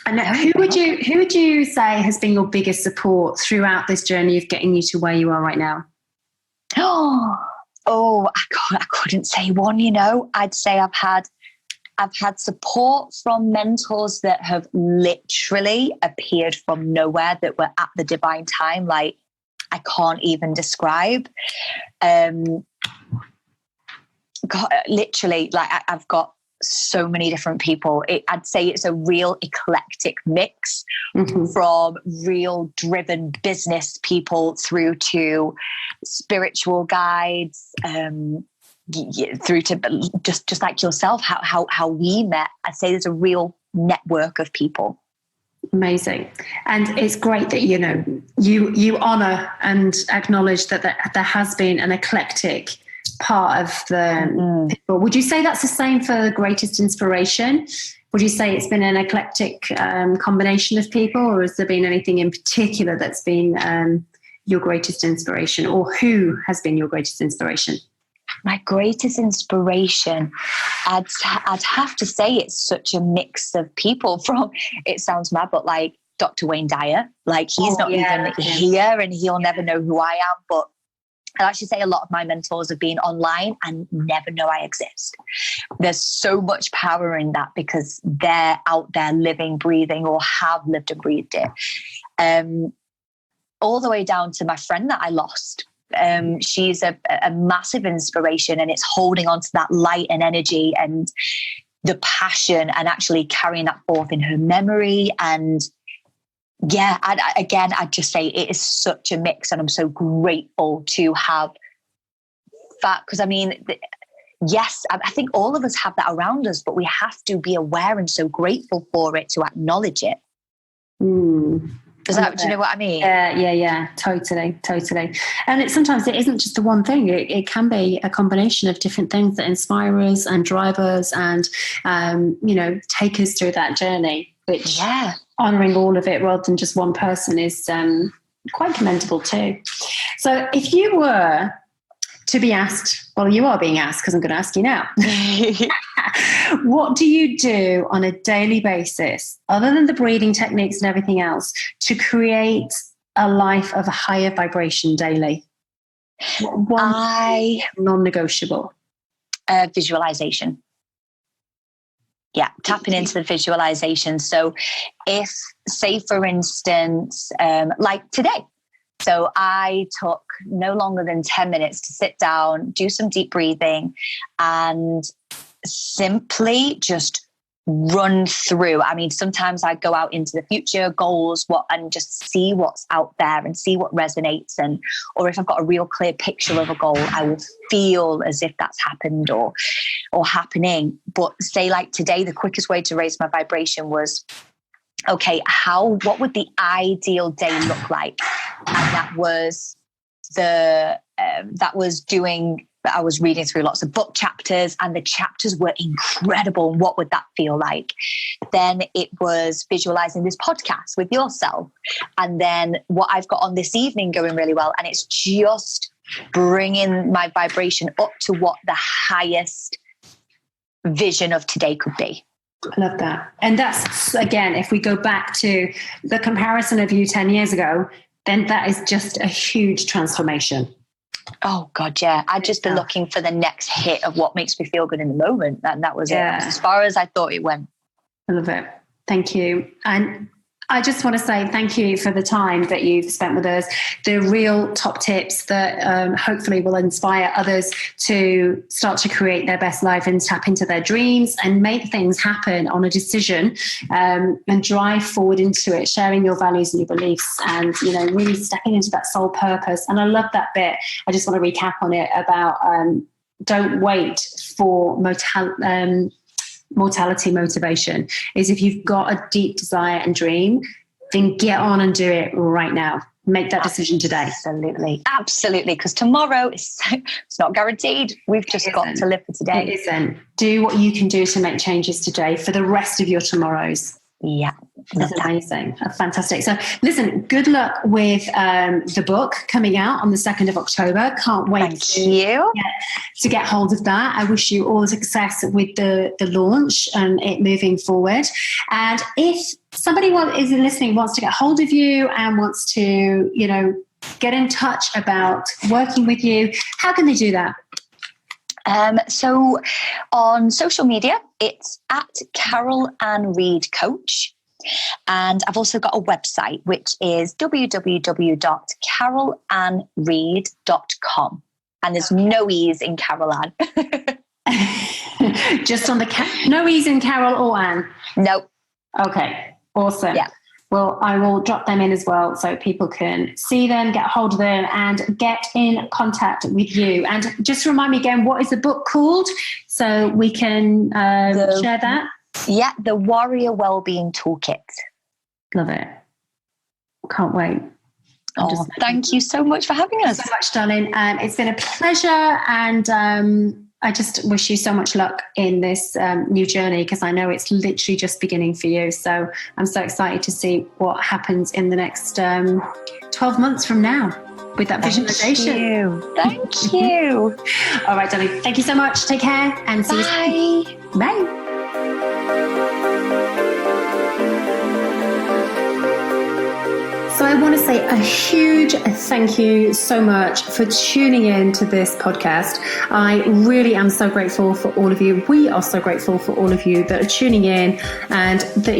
And who would you say has been your biggest support throughout this journey of getting you to where you are right now? I couldn't say one, you know. I'd say I've had support from mentors that have literally appeared from nowhere, that were at the divine time, like I can't even describe. Literally, like I've got so many different people. I'd say it's a real eclectic mix, from real driven business people through to spiritual guides, through to just like yourself, how we met. I'd say there's a real network of people. Amazing. And it's great that, you know, you honor and acknowledge that there has been an eclectic part of the people. Would you say that's the same for the greatest inspiration? Would you say it's been an eclectic combination of people, or has there been anything in particular that's been your greatest inspiration, or who has been your greatest inspiration? My greatest inspiration, I'd have to say it's such a mix of people. From, it sounds mad, but like Dr. Wayne Dyer, like he's not even here and he'll never know who I am. But I'd actually say a lot of my mentors have been online and never know I exist. There's so much power in that because they're out there living, breathing, or have lived and breathed it. All the way down to my friend that I lost. She's a massive inspiration, and it's holding on to that light and energy and the passion and actually carrying that forth in her memory. And yeah, I'd just say it is such a mix, and I'm so grateful to have that, because I mean, yes, I think all of us have that around us, but we have to be aware and so grateful for it to acknowledge it. Do you know what I mean? Yeah, totally. And sometimes it isn't just the one thing. It can be a combination of different things that inspire us and drive us and, take us through that journey, which honouring all of it rather than just one person is quite commendable too. So if you were to be asked, well, you are being asked because I'm going to ask you now. What do you do on a daily basis, other than the breathing techniques and everything else, to create a life of a higher vibration daily? Non-negotiable. Visualization. Yeah, tapping into the visualization. So if, say, for instance, like today, so I took no longer than 10 minutes to sit down, do some deep breathing, and simply just run through. I mean, sometimes I go out into the future goals, and just see what's out there and see what resonates. Or if I've got a real clear picture of a goal, I will feel as if that's happened or happening. But say like today, the quickest way to raise my vibration was, okay, what would the ideal day look like? And that was doing I was reading through lots of book chapters, and the chapters were incredible. What would that feel like? Then it was visualizing this podcast with yourself. And then what I've got on this evening going really well. And it's just bringing my vibration up to what the highest vision of today could be. I love that. And that's, again, if we go back to the comparison of you 10 years ago, then that is just a huge transformation. Oh God, yeah. I'd just been looking for the next hit of what makes me feel good in the moment. And that was it. That was as far as I thought it went. I love it. Thank you. And I just want to say thank you for the time that you've spent with us, the real top tips that hopefully will inspire others to start to create their best life and tap into their dreams and make things happen on a decision, and drive forward into it, sharing your values and your beliefs, and, you know, really stepping into that soul purpose. And I love that bit. I just want to recap on it about don't wait for mortality motivation. Is if you've got a deep desire and dream, then get on and do it right now. Make that decision today. Absolutely. Because tomorrow it's not guaranteed. We've just got to live for today. It isn't. Do what you can do to make changes today for the rest of your tomorrows. Yeah. That's amazing. Fantastic. So listen, good luck with the book coming out on the 2nd of October. Can't wait to get hold of that. I wish you all the success with the launch and it moving forward. And if somebody is listening, wants to get hold of you and wants to, you know, get in touch about working with you, how can they do that? So on social media, it's at Carol Ann Reid Coach. And I've also got a website, which is www.carolannreid.com. And there's no E's in Carol Ann. Just on the no E's in Carol or Ann? No. Okay. Awesome. Yeah. Well, I will drop them in as well so people can see them, get hold of them, and get in contact with you. And just remind me again, what is the book called so we can share that? Yeah, The Warrior Wellbeing Toolkit. Love it. Can't wait. Thank you so much for having us. So much, darling. It's been a pleasure, and I just wish you so much luck in this new journey, because I know it's literally just beginning for you. So I'm so excited to see what happens in the next 12 months from now with that visualization. Thank you. All right, darling. Thank you so much. Take care and see you soon. Bye. So I want to say a huge thank you so much for tuning in to this podcast. I really am so grateful for all of you. We are so grateful for all of you that are tuning in, and that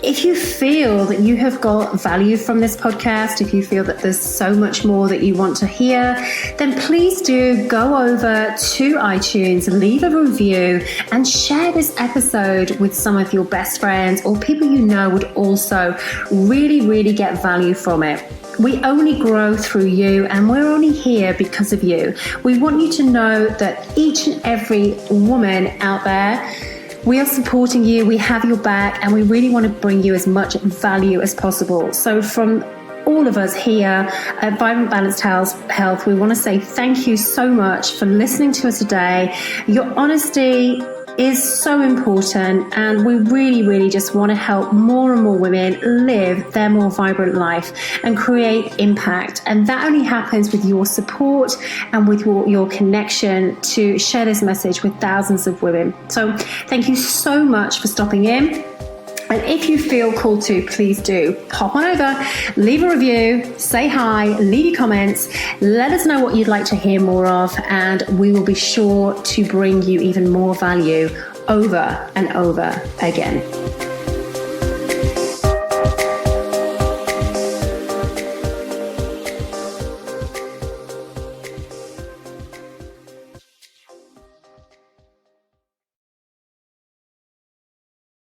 if you feel that you have got value from this podcast, if you feel that there's so much more that you want to hear, then please do go over to iTunes, leave a review, and share this episode with some of your best friends or people you know would also really, really get value from it. We only grow through you, and we're only here because of you. We want you to know that each and every woman out there, we are supporting you, we have your back, and we really want to bring you as much value as possible. So from all of us here at Vibrant Balanced Health, we want to say thank you so much for listening to us today. Your honesty is so important, and we really, really just want to help more and more women live their more vibrant life and create impact. And that only happens with your support and with your connection to share this message with thousands of women. So thank you so much for stopping in. And if you feel called to, please do pop on over, leave a review, say hi, leave your comments, let us know what you'd like to hear more of, and we will be sure to bring you even more value over and over again.